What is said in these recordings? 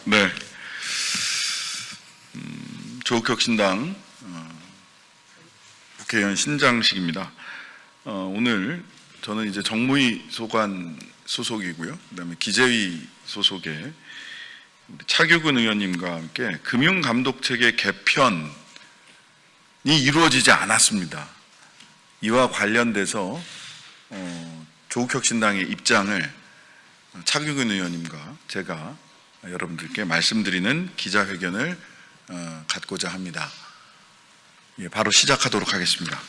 네. 조국혁신당 국회의원 신장식입니다. 오늘 저는 이제 정무위 소관 소속이고요. 그다음에 기재위 소속의 차규근 의원님과 함께 금융감독체계 개편이 이루어지지 않았습니다. 이와 관련돼서 조국혁신당의 입장을 차규근 의원님과 제가 여러분들께 말씀드리는 기자회견을 갖고자 합니다. 바로 시작하도록 하겠습니다.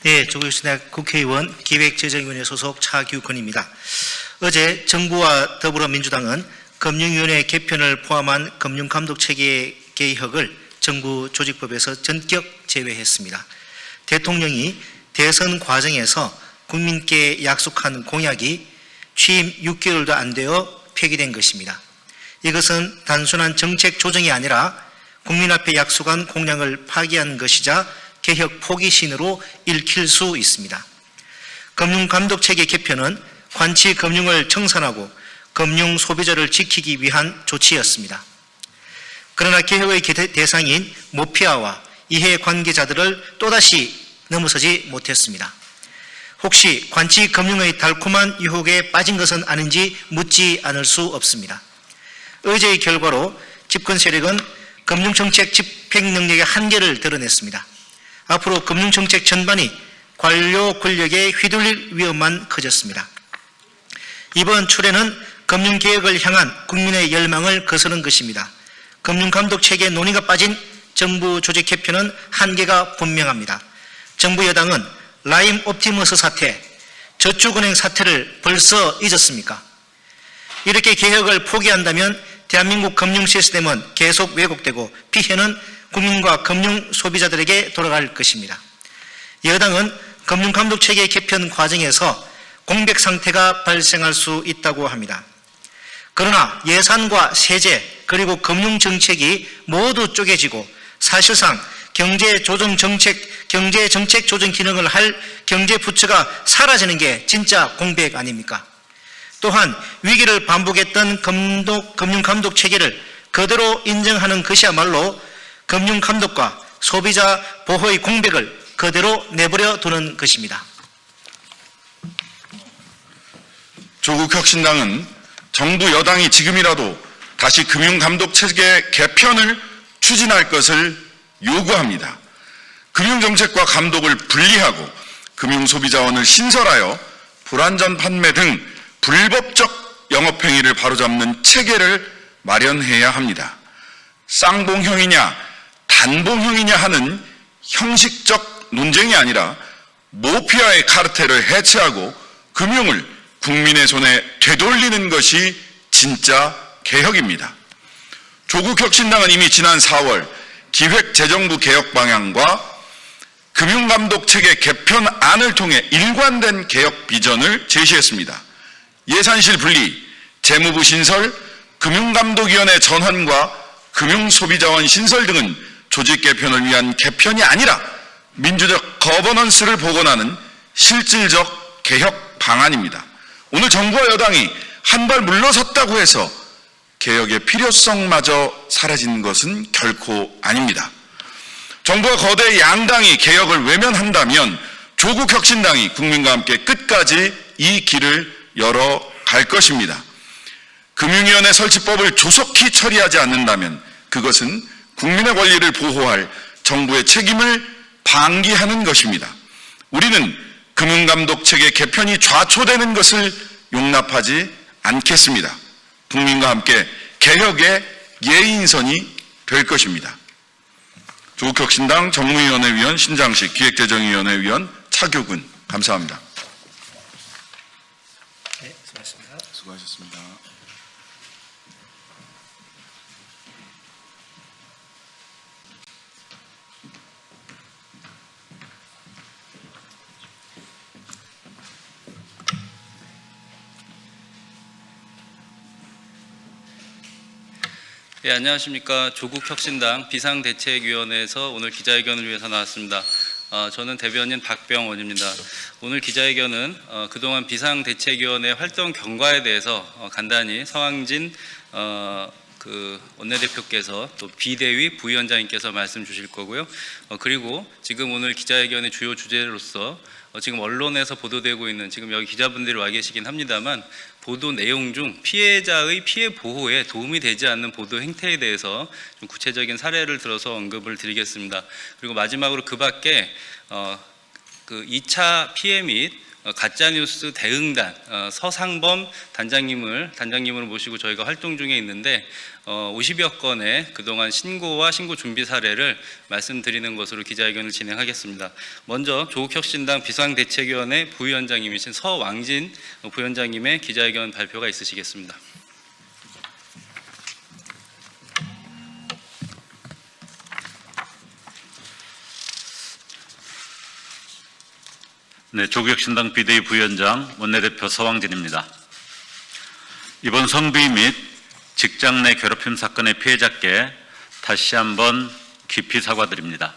네, 조국혁신당 국회의원 기획재정위원회 소속 차규근입니다. 어제 정부와 더불어민주당은 금융위원회 개편을 포함한 금융감독체계 개혁을 정부 조직법에서 전격 제외했습니다. 대통령이 대선 과정에서 국민께 약속한 공약이 취임 6개월도 안 되어 폐기된 것입니다. 이것은 단순한 정책 조정이 아니라 국민 앞에 약속한 공약을 파기한 것이자 개혁 포기신으로 읽힐 수 있습니다. 금융감독체계 개편은 관치 금융을 청산하고 금융 소비자를 지키기 위한 조치였습니다. 그러나 개혁의 대상인 모피아와 이해관계자들을 또다시 넘어서지 못했습니다. 혹시 관치 금융의 달콤한 유혹에 빠진 것은 아닌지 묻지 않을 수 없습니다. 어제의 결과로 집권 세력은 금융정책 집행 능력의 한계를 드러냈습니다. 앞으로 금융정책 전반이 관료 권력에 휘둘릴 위험만 커졌습니다. 이번 출애는 금융개혁을 향한 국민의 열망을 거스른 것입니다. 금융감독체계 논의가 빠진 정부 조직 개편은 한계가 분명합니다. 정부 여당은 라임 옵티머스 사태, 저축은행 사태를 벌써 잊었습니까? 이렇게 개혁을 포기한다면 대한민국 금융 시스템은 계속 왜곡되고 피해는 국민과 금융 소비자들에게 돌아갈 것입니다. 여당은 금융감독체계 개편 과정에서 공백 상태가 발생할 수 있다고 합니다. 그러나 예산과 세제 그리고 금융정책이 모두 쪼개지고 사실상 경제정책 조정 기능을 할 경제부처가 사라지는 게 진짜 공백 아닙니까? 또한 위기를 반복했던 금융감독 체계를 그대로 인정하는 것이야말로 금융감독과 소비자 보호의 공백을 그대로 내버려 두는 것입니다. 조국혁신당은 정부 여당이 지금이라도 다시 금융감독체계 개편을 추진할 것을 요구합니다. 금융정책과 감독을 분리하고 금융소비자원을 신설하여 불완전 판매 등 불법적 영업행위를 바로잡는 체계를 마련해야 합니다. 쌍봉형이냐 단봉형이냐 하는 형식적 논쟁이 아니라 모피아의 카르텔을 해체하고 금융을 국민의 손에 되돌리는 것이 진짜 개혁입니다. 조국혁신당은 이미 지난 4월 기획재정부 개혁 방향과 금융감독체계 개편안을 통해 일관된 개혁 비전을 제시했습니다. 예산실 분리, 재무부 신설, 금융감독위원회 전환과 금융소비자원 신설 등은 조직 개편을 위한 개편이 아니라 민주적 거버넌스를 복원하는 실질적 개혁 방안입니다. 오늘 정부와 여당이 한 발 물러섰다고 해서 개혁의 필요성마저 사라진 것은 결코 아닙니다. 정부와 거대 양당이 개혁을 외면한다면 조국혁신당이 국민과 함께 끝까지 이 길을 열어갈 것입니다. 금융위원회 설치법을 조속히 처리하지 않는다면 그것은 국민의 권리를 보호할 정부의 책임을 방기하는 것입니다. 우리는 금융감독체계 개편이 좌초되는 것을 용납하지 않겠습니다. 국민과 함께 개혁의 예인선이 될 것입니다. 조국혁신당 정무위원회 위원 신장식, 기획재정위원회 위원 차규근, 감사합니다. 네, 수고하셨습니다. 수고하셨습니다. 네, 안녕하십니까. 조국혁신당 비상대책위원회에서 오늘 기자회견을 위해서 나왔습니다. 저는 대변인 박병원입니다. 오늘 기자회견은 그동안 비상대책위원회 활동 경과에 대해서 간단히 서왕진 원내대표께서 또 비대위 부위원장님께서 말씀 주실 거고요. 그리고 지금 오늘 기자회견의 주요 주제로서 지금 언론에서 보도되고 있는, 지금 여기 기자분들이 와 계시긴 합니다만, 보도 내용 중 피해자의 피해 보호에 도움이 되지 않는 보도 행태에 대해서 좀 구체적인 사례를 들어서 언급을 드리겠습니다. 그리고 마지막으로 그 밖에 2차 피해 및 가짜뉴스 대응단 서상범 단장님을 모시고 저희가 활동 중에 있는데 50여 건의 그동안 신고와 신고 준비 사례를 말씀드리는 것으로 기자회견을 진행하겠습니다. 먼저 조국혁신당 비상대책위원회 부위원장님이신 서왕진 부위원장님의 기자회견 발표가 있으시겠습니다. 네, 조국혁신당 비대위 부위원장 원내대표 서왕진입니다. 이번 성비위 및 직장 내 괴롭힘 사건의 피해자께 다시 한번 깊이 사과드립니다.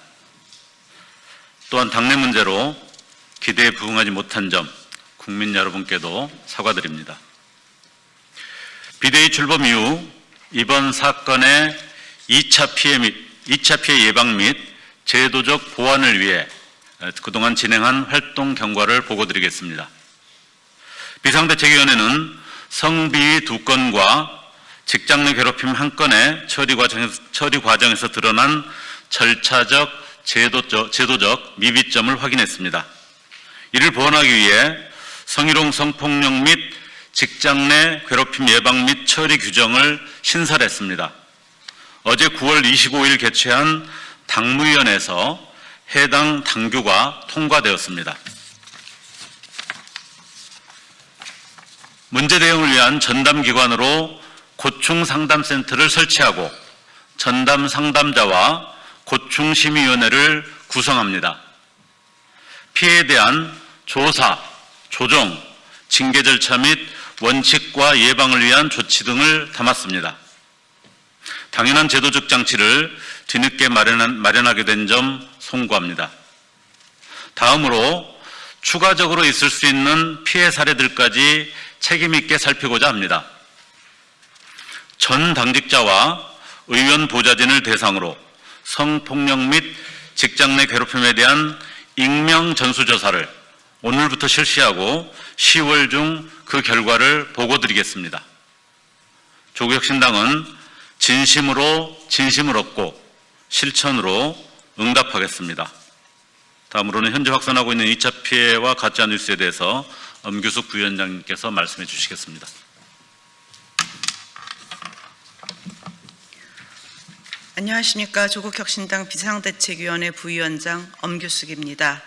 또한 당내 문제로 기대에 부응하지 못한 점 국민 여러분께도 사과드립니다. 비대위 출범 이후 이번 사건의 2차 피해 예방 및 제도적 보완을 위해 그동안 진행한 활동 경과를 보고드리겠습니다. 비상대책위원회는 성비위 2건과 직장 내 괴롭힘 1건의 처리 과정에서 드러난 절차적, 제도적 미비점을 확인했습니다. 이를 보완하기 위해 성희롱 성폭력 및 직장 내 괴롭힘 예방 및 처리 규정을 신설했습니다. 어제 9월 25일 개최한 당무위원회에서 해당 당규가 통과되었습니다. 문제 대응을 위한 전담기관으로 고충상담센터를 설치하고 전담 상담자와 고충심의위원회를 구성합니다. 피해에 대한 조사, 조정, 징계 절차 및 원칙과 예방을 위한 조치 등을 담았습니다. 당연한 제도적 장치를 뒤늦게 마련하게 된 점 송구합니다. 다음으로 추가적으로 있을 수 있는 피해 사례들까지 책임 있게 살피고자 합니다. 전 당직자와 의원 보좌진을 대상으로 성폭력 및 직장 내 괴롭힘에 대한 익명 전수조사를 오늘부터 실시하고 10월 중 그 결과를 보고드리겠습니다. 조국혁신당은 진심으로 진심을 얻고 실천으로 응답하겠습니다. 다음으로는 현재 확산하고 있는 2차 피해와 가짜뉴스에 대해서 엄규숙 부위원장님께서 말씀해 주시겠습니다. 안녕하십니까. 조국혁신당 비상대책위원회 부위원장 엄규숙입니다.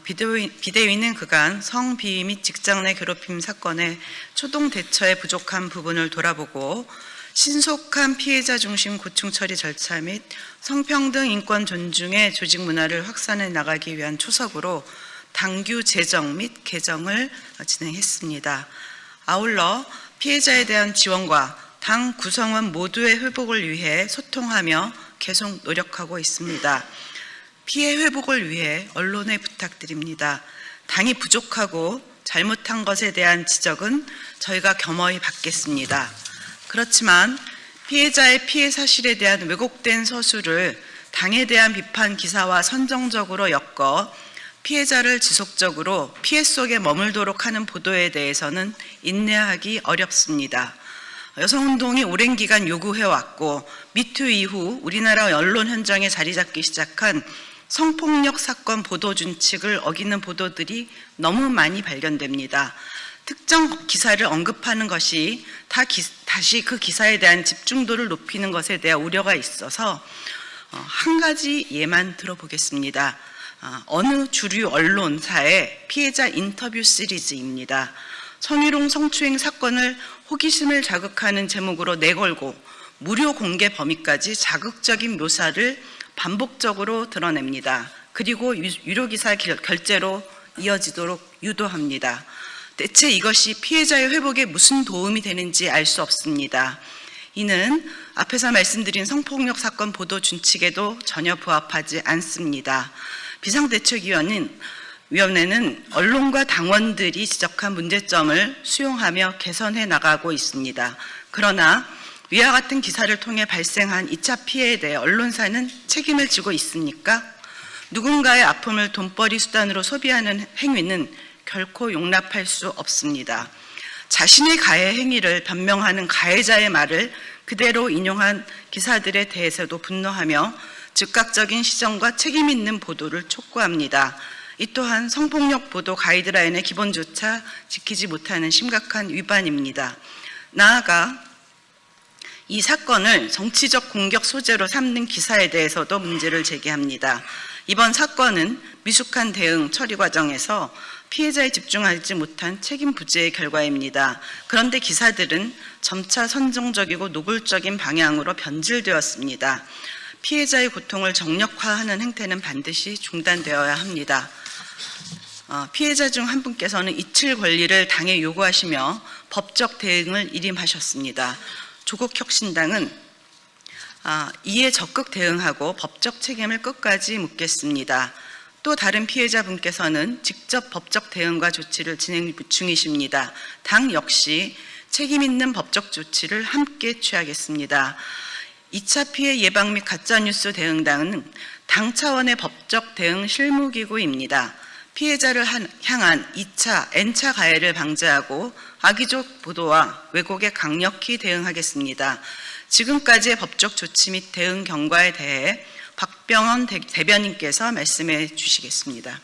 비대위는 그간 성비위 및 직장 내 괴롭힘 사건의 초동 대처에 부족한 부분을 돌아보고 신속한 피해자 중심 고충 처리 절차 및 성평등 인권 존중의 조직 문화를 확산해 나가기 위한 초석으로 당규 제정 및 개정을 진행했습니다. 아울러 피해자에 대한 지원과 당 구성원 모두의 회복을 위해 소통하며 계속 노력하고 있습니다. 피해 회복을 위해 언론에 부탁드립니다. 당이 부족하고 잘못한 것에 대한 지적은 저희가 겸허히 받겠습니다. 그렇지만 피해자의 피해 사실에 대한 왜곡된 서술을 당에 대한 비판 기사와 선정적으로 엮어 피해자를 지속적으로 피해 속에 머물도록 하는 보도에 대해서는 인내하기 어렵습니다. 여성운동이 오랜 기간 요구해왔고 미투 이후 우리나라 언론 현장에 자리 잡기 시작한 성폭력 사건 보도 준칙을 어기는 보도들이 너무 많이 발견됩니다. 특정 기사를 언급하는 것이 다시 그 기사에 대한 집중도를 높이는 것에 대한 우려가 있어서 한 가지 예만 들어보겠습니다. 어느 주류 언론사의 피해자 인터뷰 시리즈입니다. 성희롱 성추행 사건을 호기심을 자극하는 제목으로 내걸고 무료 공개 범위까지 자극적인 묘사를 반복적으로 드러냅니다. 그리고 유료기사 결제로 이어지도록 유도합니다. 대체 이것이 피해자의 회복에 무슨 도움이 되는지 알 수 없습니다. 이는 앞에서 말씀드린 성폭력 사건 보도 준칙에도 전혀 부합하지 않습니다. 위원회는 언론과 당원들이 지적한 문제점을 수용하며 개선해 나가고 있습니다. 그러나 위와 같은 기사를 통해 발생한 2차 피해에 대해 언론사는 책임을 지고 있습니까? 누군가의 아픔을 돈벌이 수단으로 소비하는 행위는 결코 용납할 수 없습니다. 자신의 가해 행위를 변명하는 가해자의 말을 그대로 인용한 기사들에 대해서도 분노하며 즉각적인 시정과 책임 있는 보도를 촉구합니다. 이 또한 성폭력 보도 가이드라인의 기본조차 지키지 못하는 심각한 위반입니다. 나아가 이 사건을 정치적 공격 소재로 삼는 기사에 대해서도 문제를 제기합니다. 이번 사건은 미숙한 대응 처리 과정에서 피해자에 집중하지 못한 책임 부재의 결과입니다. 그런데 기사들은 점차 선정적이고 노골적인 방향으로 변질되었습니다. 피해자의 고통을 정력화하는 행태는 반드시 중단되어야 합니다. 피해자 중 한 분께서는 이칠 권리를 당에 요구하시며 법적 대응을 일임하셨습니다. 조국혁신당은 이에 적극 대응하고 법적 책임을 끝까지 묻겠습니다. 또 다른 피해자분께서는 직접 법적 대응과 조치를 진행 중이십니다. 당 역시 책임 있는 법적 조치를 함께 취하겠습니다. 2차 피해 예방 및 가짜뉴스 대응단은 당 차원의 법적 대응 실무기구입니다. 피해자를 향한 2차, N차 가해를 방지하고 악의적 보도와 왜곡에 강력히 대응하겠습니다. 지금까지의 법적 조치 및 대응 경과에 대해 박병원 대변인께서 말씀해 주시겠습니다.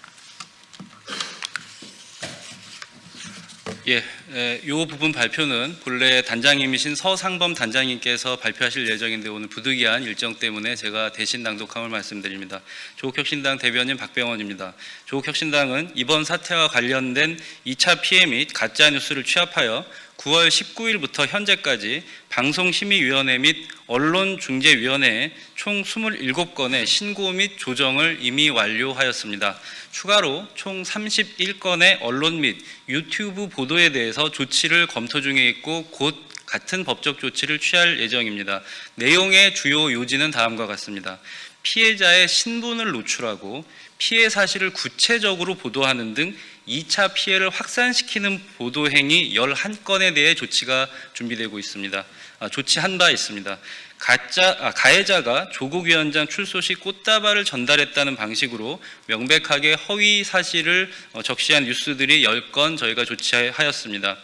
이 부분 발표는 본래 단장님이신 서상범 단장님께서 발표하실 예정인데 오늘 부득이한 일정 때문에 제가 대신 낭독함을 말씀드립니다. 조국혁신당 대변인 박병원입니다. 조국혁신당은 이번 사태와 관련된 2차 피해 및 가짜뉴스를 취합하여 9월 19일부터 현재까지 방송심의위원회 및 언론중재위원회에 총 27건의 신고 및 조정을 이미 완료하였습니다. 추가로 총 31건의 언론 및 유튜브 보도에 대해서 조치를 검토 중에 있고 곧 같은 법적 조치를 취할 예정입니다. 내용의 주요 요지는 다음과 같습니다. 피해자의 신분을 노출하고 피해 사실을 구체적으로 보도하는 등 2차 피해를 확산시키는 보도 행위 11건에 대해 조치가 준비되고 있습니다. 조치한 바 있습니다. 가해자가 조국 위원장 출소 시 꽃다발을 전달했다는 방식으로 명백하게 허위 사실을 적시한 뉴스들이 10건 저희가 조치하였습니다.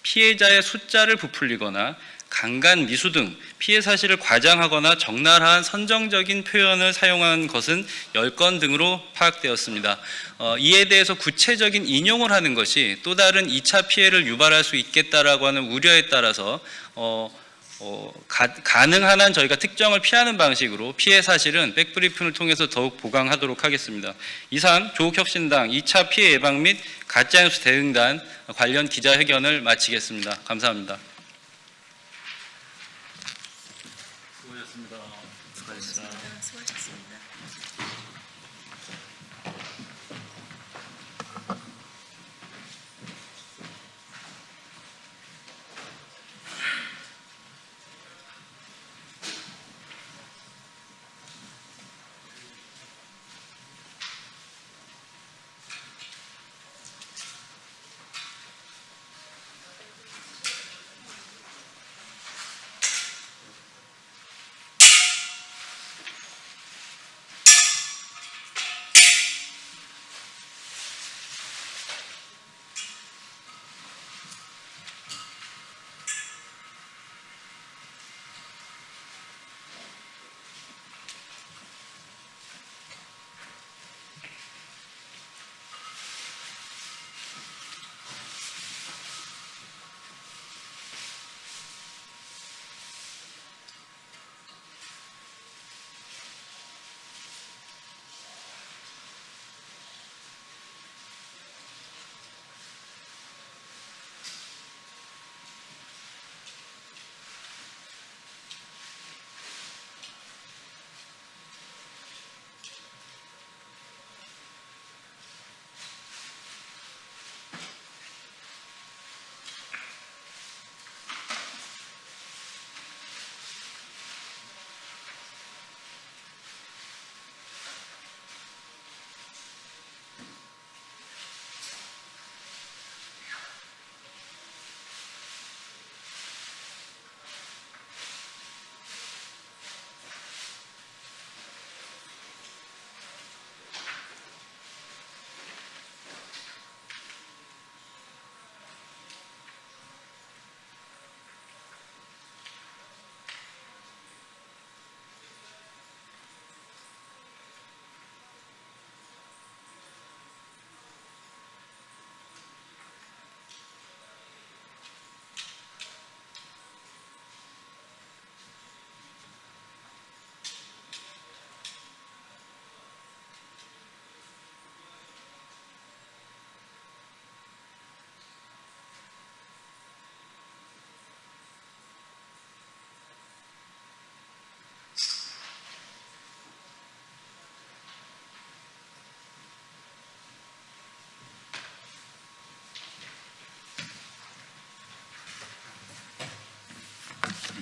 피해자의 숫자를 부풀리거나 강간, 미수 등 피해 사실을 과장하거나 적나라한 선정적인 표현을 사용한 것은 10건 등으로 파악되었습니다. 이에 대해서 구체적인 인용을 하는 것이 또 다른 2차 피해를 유발할 수 있겠다라고 하는 우려에 따라서 가능한 한 저희가 특정을 피하는 방식으로 피해 사실은 백브리핑을 통해서 더욱 보강하도록 하겠습니다. 이상 조국혁신당 2차 피해 예방 및 가짜뉴스 대응단 관련 기자회견을 마치겠습니다. 감사합니다. 수고하셨습니다.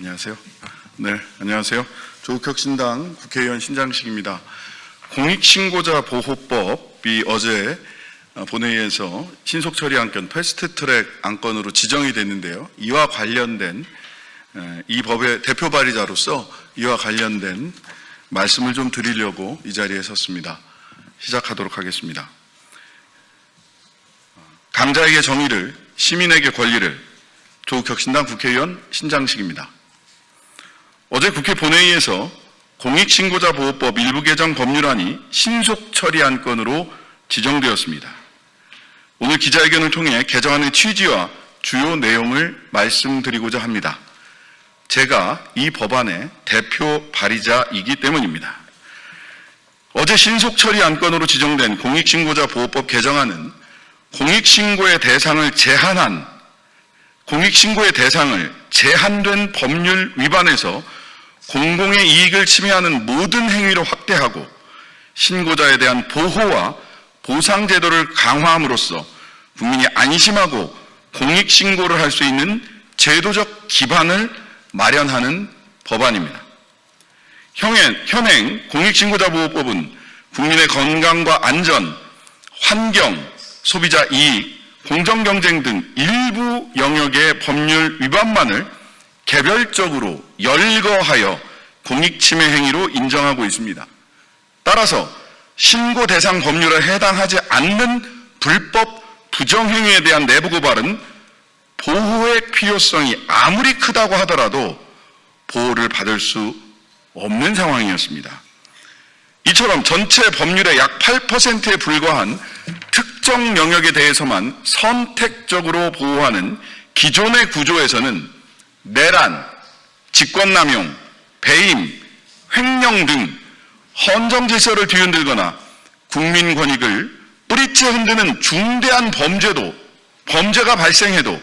안녕하세요. 네, 안녕하세요. 조국혁신당 국회의원 신장식입니다. 공익신고자 보호법이 어제 본회의에서 신속처리 안건 패스트트랙 안건으로 지정이 됐는데요. 이와 관련된 이 법의 대표 발의자로서 이와 관련된 말씀을 좀 드리려고 이 자리에 섰습니다. 시작하도록 하겠습니다. 강자에게 정의를, 시민에게 권리를, 조국혁신당 국회의원 신장식입니다. 어제 국회 본회의에서 공익신고자 보호법 일부 개정 법률안이 신속 처리 안건으로 지정되었습니다. 오늘 기자회견을 통해 개정안의 취지와 주요 내용을 말씀드리고자 합니다. 제가 이 법안의 대표 발의자이기 때문입니다. 어제 신속 처리 안건으로 지정된 공익신고자 보호법 개정안은 공익신고의 대상을 제한된 법률 위반에서 공공의 이익을 침해하는 모든 행위를 확대하고 신고자에 대한 보호와 보상 제도를 강화함으로써 국민이 안심하고 공익신고를 할 수 있는 제도적 기반을 마련하는 법안입니다. 현행 공익신고자 보호법은 국민의 건강과 안전, 환경, 소비자 이익, 공정경쟁 등 일부 영역의 법률 위반만을 개별적으로 열거하여 공익침해 행위로 인정하고 있습니다. 따라서 신고 대상 법률에 해당하지 않는 불법 부정행위에 대한 내부 고발은 보호의 필요성이 아무리 크다고 하더라도 보호를 받을 수 없는 상황이었습니다. 이처럼 전체 법률의 약 8%에 불과한 특정 영역에 대해서만 선택적으로 보호하는 기존의 구조에서는 내란, 직권남용, 배임, 횡령 등 헌정 질서를 뒤흔들거나 국민 권익을 뿌리째 흔드는 중대한 범죄가 발생해도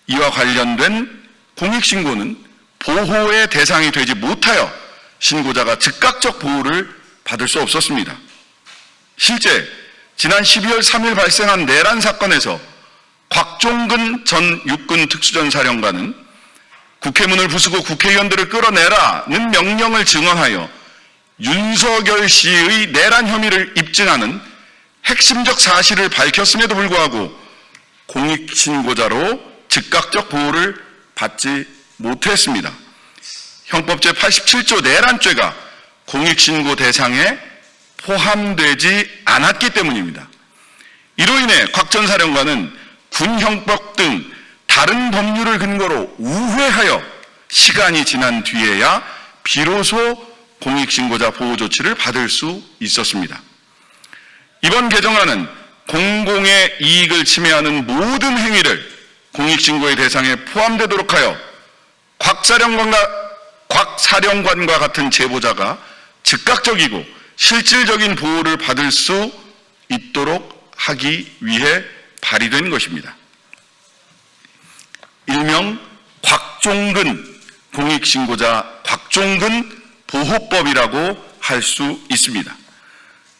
이와 관련된 공익신고는 보호의 대상이 되지 못하여 신고자가 즉각적 보호를 받을 수 없었습니다. 실제 지난 12월 3일 발생한 내란 사건에서 곽종근 전 육군 특수전사령관은 국회문을 부수고 국회의원들을 끌어내라는 명령을 증언하여 윤석열 씨의 내란 혐의를 입증하는 핵심적 사실을 밝혔음에도 불구하고 공익신고자로 즉각적 보호를 받지 못했습니다. 형법 제87조 내란죄가 공익신고 대상에 포함되지 않았기 때문입니다. 이로 인해 곽 전 사령관은 군형법 등 다른 법률을 근거로 우회하여 시간이 지난 뒤에야 비로소 공익신고자 보호 조치를 받을 수 있었습니다. 이번 개정안은 공공의 이익을 침해하는 모든 행위를 공익신고의 대상에 포함되도록 하여 곽 사령관과 같은 제보자가 즉각적이고 실질적인 보호를 받을 수 있도록 하기 위해 발의된 것입니다. 일명 곽종근 공익신고자 곽종근 보호법이라고 할 수 있습니다.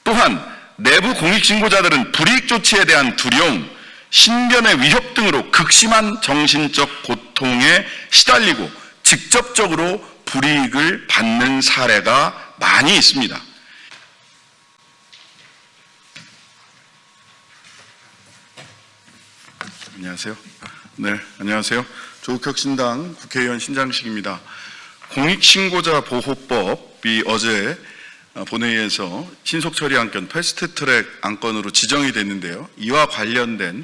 또한 내부 공익신고자들은 불이익 조치에 대한 두려움, 신변의 위협 등으로 극심한 정신적 고통에 시달리고 직접적으로 불이익을 받는 사례가 많이 있습니다. 안녕하세요. 네, 안녕하세요. 조국혁신당 국회의원 신장식입니다. 공익신고자 보호법이 어제 본회의에서 신속처리 안건 패스트트랙 안건으로 지정이 됐는데요. 이와 관련된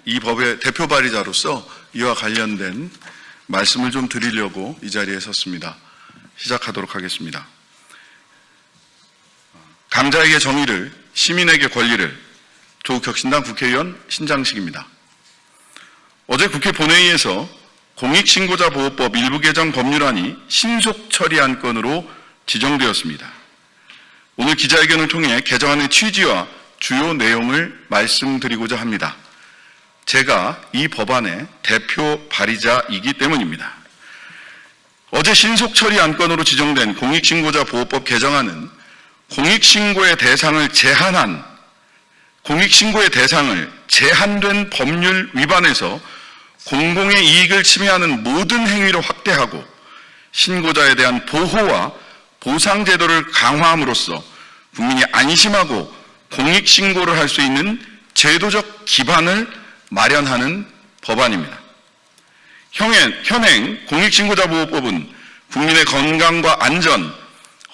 이 법의 대표 발의자로서 이와 관련된 말씀을 좀 드리려고 이 자리에 섰습니다. 시작하도록 하겠습니다. 강자에게 정의를, 시민에게 권리를, 조국혁신당 국회의원 신장식입니다. 어제 국회 본회의에서 공익신고자 보호법 일부 개정 법률안이 신속 처리 안건으로 지정되었습니다. 오늘 기자회견을 통해 개정안의 취지와 주요 내용을 말씀드리고자 합니다. 제가 이 법안의 대표 발의자이기 때문입니다. 어제 신속 처리 안건으로 지정된 공익신고자 보호법 개정안은 공익신고의 대상을 제한된 법률 위반에서 공공의 이익을 침해하는 모든 행위를 확대하고 신고자에 대한 보호와 보상 제도를 강화함으로써 국민이 안심하고 공익신고를 할 수 있는 제도적 기반을 마련하는 법안입니다. 현행 공익신고자보호법은 국민의 건강과 안전,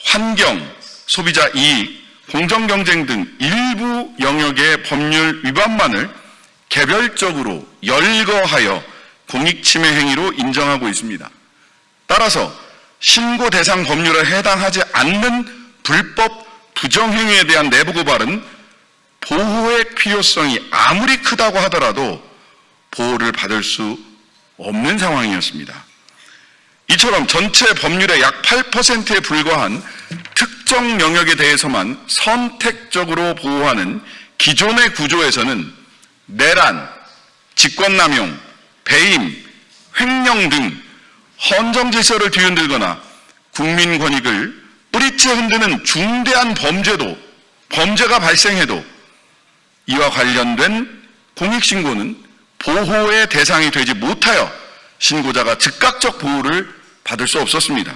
환경, 소비자 이익, 공정경쟁 등 일부 영역의 법률 위반만을 개별적으로 열거하여 공익침해 행위로 인정하고 있습니다. 따라서 신고 대상 법률에 해당하지 않는 불법 부정행위에 대한 내부 고발은 보호의 필요성이 아무리 크다고 하더라도 보호를 받을 수 없는 상황이었습니다. 이처럼 전체 법률의 약 8%에 불과한 특정 영역에 대해서만 선택적으로 보호하는 기존의 구조에서는 내란, 직권남용, 배임, 횡령 등 헌정 질서를 뒤흔들거나 국민 권익을 뿌리째 흔드는 중대한 범죄가 발생해도 이와 관련된 공익신고는 보호의 대상이 되지 못하여 신고자가 즉각적 보호를 받을 수 없었습니다.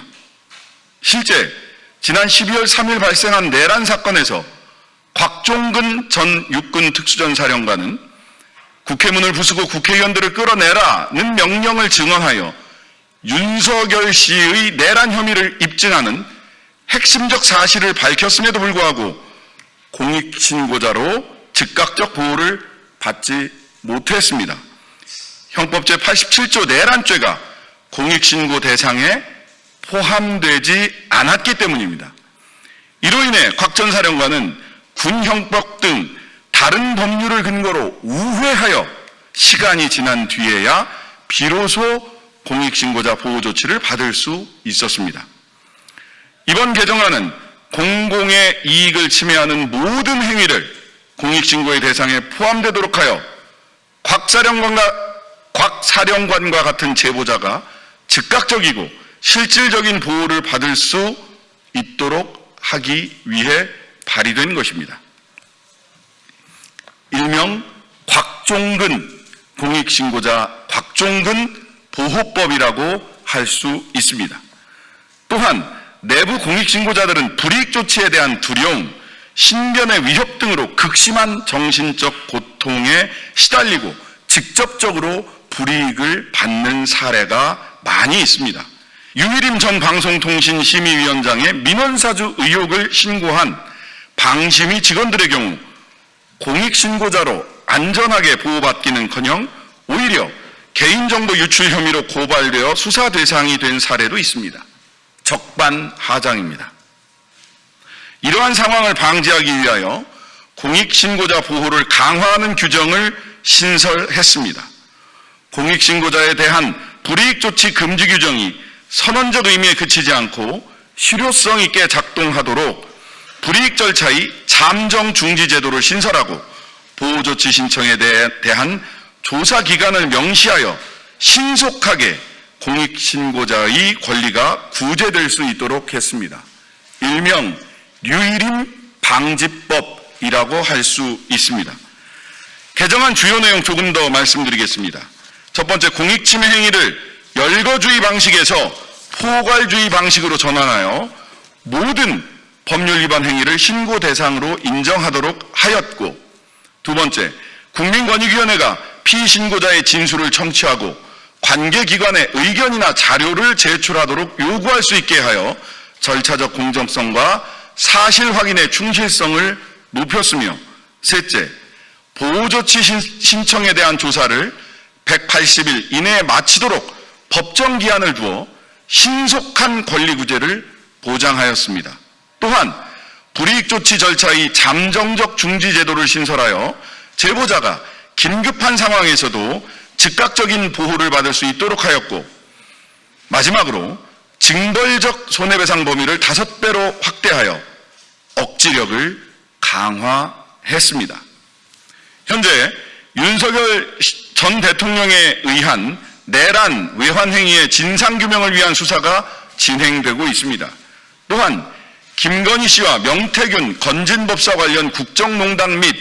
실제 지난 12월 3일 발생한 내란 사건에서 곽종근 전 육군 특수전사령관은 국회문을 부수고 국회의원들을 끌어내라는 명령을 증언하여 윤석열 씨의 내란 혐의를 입증하는 핵심적 사실을 밝혔음에도 불구하고 공익신고자로 즉각적 보호를 받지 못했습니다. 형법 제87조 내란죄가 공익신고 대상에 포함되지 않았기 때문입니다. 이로 인해 곽 전 사령관은 군형법 등 다른 법률을 근거로 우회하여 시간이 지난 뒤에야 비로소 공익신고자 보호 조치를 받을 수 있었습니다. 이번 개정안은 공공의 이익을 침해하는 모든 행위를 공익신고의 대상에 포함되도록 하여 곽 사령관과 같은 제보자가 즉각적이고 실질적인 보호를 받을 수 있도록 하기 위해 발의된 것입니다. 일명 곽종근 공익신고자 곽종근 보호법이라고 할 수 있습니다. 또한 내부 공익신고자들은 불이익 조치에 대한 두려움, 신변의 위협 등으로 극심한 정신적 고통에 시달리고 직접적으로 불이익을 받는 사례가 많이 있습니다. 유일임 전 방송통신심의위원장의 민원사주 의혹을 신고한 방심위 직원들의 경우 공익신고자로 안전하게 보호받기는커녕 오히려 개인정보 유출 혐의로 고발되어 수사 대상이 된 사례도 있습니다. 적반하장입니다. 이러한 상황을 방지하기 위하여 공익신고자 보호를 강화하는 규정을 신설했습니다. 공익신고자에 대한 불이익 조치 금지 규정이 선언적 의미에 그치지 않고 실효성 있게 작동하도록 불이익 절차의 잠정 중지 제도를 신설하고 보호조치 신청에 대한 조사 기간을 명시하여 신속하게 공익신고자의 권리가 구제될 수 있도록 했습니다. 일명 유일임 방지법이라고 할 수 있습니다. 개정안 주요 내용 조금 더 말씀드리겠습니다. 첫 번째, 공익침해 행위를 열거주의 방식에서 포괄주의 방식으로 전환하여 모든 법률 위반 행위를 신고 대상으로 인정하도록 하였고, 두 번째, 국민권익위원회가 피신고자의 진술을 청취하고 관계기관의 의견이나 자료를 제출하도록 요구할 수 있게 하여 절차적 공정성과 사실 확인의 충실성을 높였으며, 셋째, 보호조치 신청에 대한 조사를 180일 이내에 마치도록 법정 기한을 두어 신속한 권리 구제를 보장하였습니다. 또한 불이익 조치 절차의 잠정적 중지 제도를 신설하여 제보자가 긴급한 상황에서도 즉각적인 보호를 받을 수 있도록 하였고, 마지막으로 징벌적 손해배상 범위를 5배로 확대하여 억지력을 강화했습니다. 현재 윤석열 전 대통령에 의한 내란 외환 행위의 진상규명을 위한 수사가 진행되고 있습니다. 또한 김건희 씨와 명태균 건진법사 관련 국정농단 및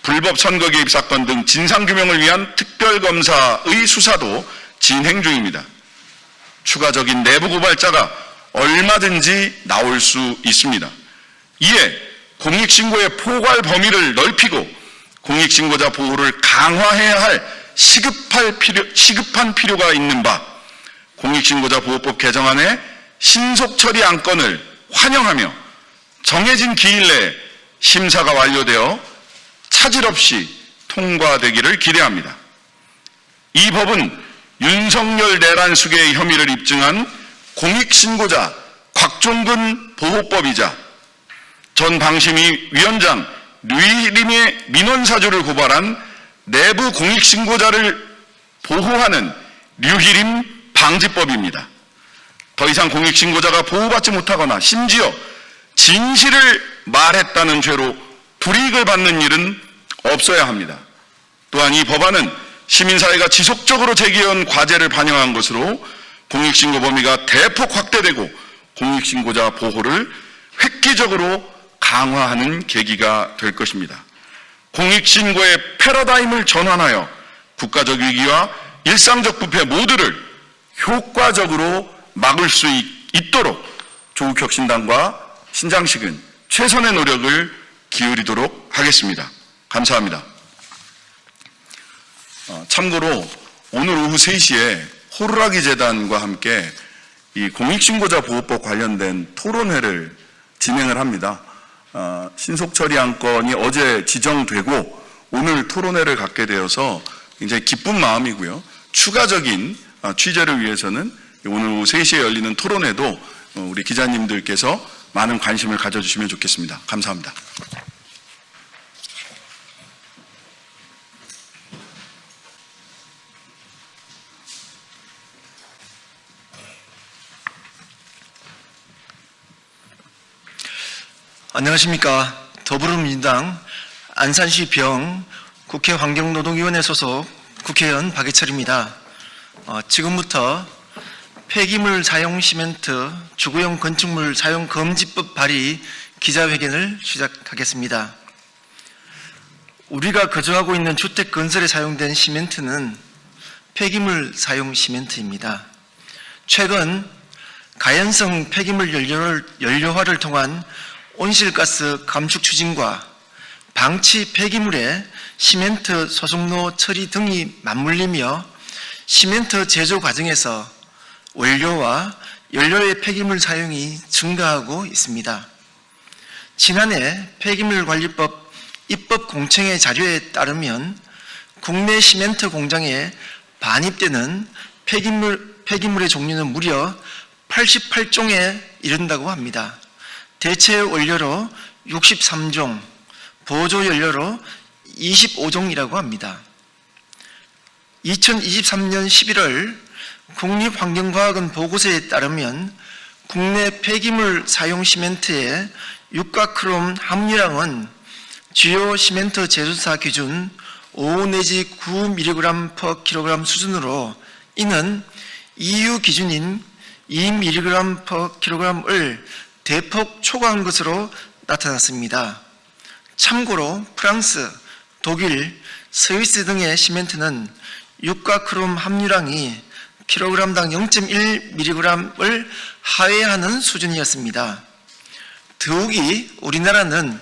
불법 선거 개입 사건 등 진상규명을 위한 특별검사의 수사도 진행 중입니다. 추가적인 내부 고발자가 얼마든지 나올 수 있습니다. 이에 공익신고의 포괄 범위를 넓히고 공익신고자 보호를 강화해야 할 시급한 필요가 있는 바 공익신고자 보호법 개정안의 신속 처리 안건을 환영하며 정해진 기일 내에 심사가 완료되어 차질 없이 통과되기를 기대합니다. 이 법은 윤석열 내란 수괴의 혐의를 입증한 공익신고자 곽종근 보호법이자 전 방심위 위원장 류희림의 민원사주를 고발한 내부 공익신고자를 보호하는 류희림 방지법입니다. 더 이상 공익신고자가 보호받지 못하거나 심지어 진실을 말했다는 죄로 불이익을 받는 일은 없어야 합니다. 또한 이 법안은 시민사회가 지속적으로 제기해온 과제를 반영한 것으로 공익신고 범위가 대폭 확대되고 공익신고자 보호를 획기적으로 강화하는 계기가 될 것입니다. 공익신고의 패러다임을 전환하여 국가적 위기와 일상적 부패 모두를 효과적으로 막을 수 있도록 조국혁신당과 신장식은 최선의 노력을 기울이도록 하겠습니다. 감사합니다. 참고로 오늘 오후 3시에 호루라기 재단과 함께 이 공익신고자 보호법 관련된 토론회를 진행을 합니다. 신속처리 안건이 어제 지정되고 오늘 토론회를 갖게 되어서 굉장히 기쁜 마음이고요. 추가적인 취재를 위해서는 오늘 오후 3시에 열리는 토론회도 우리 기자님들께서 많은 관심을 가져주시면 좋겠습니다. 감사합니다. 안녕하십니까. 더불어민주당 안산시 병 국회 환경노동위원회 소속 국회의원 박예철입니다. 지금부터 폐기물 사용 시멘트 주거용 건축물 사용 금지법 발의 기자회견을 시작하겠습니다. 우리가 거주하고 있는 주택 건설에 사용된 시멘트는 폐기물 사용 시멘트입니다. 최근 가연성 폐기물 연료화를 통한 온실가스 감축 추진과 방치 폐기물의 시멘트 소속로 처리 등이 맞물리며 시멘트 제조 과정에서 원료와 연료의 폐기물 사용이 증가하고 있습니다. 지난해 폐기물관리법 입법 공청회 자료에 따르면 국내 시멘트 공장에 반입되는 폐기물의 종류는 무려 88종에 이른다고 합니다. 대체 원료로 63종, 보조 연료로 25종이라고 합니다. 2023년 11월 국립환경과학원 보고서에 따르면 국내 폐기물 사용 시멘트의 유가크롬 함유량은 주요 시멘트 제조사 기준 5 내지 9mg/kg 수준으로 이는 EU 기준인 2mg/kg을 대폭 초과한 것으로 나타났습니다. 참고로 프랑스, 독일, 스위스 등의 시멘트는 유가크롬 함유량이 kg당 0.1mg을 하회하는 수준이었습니다. 더욱이 우리나라는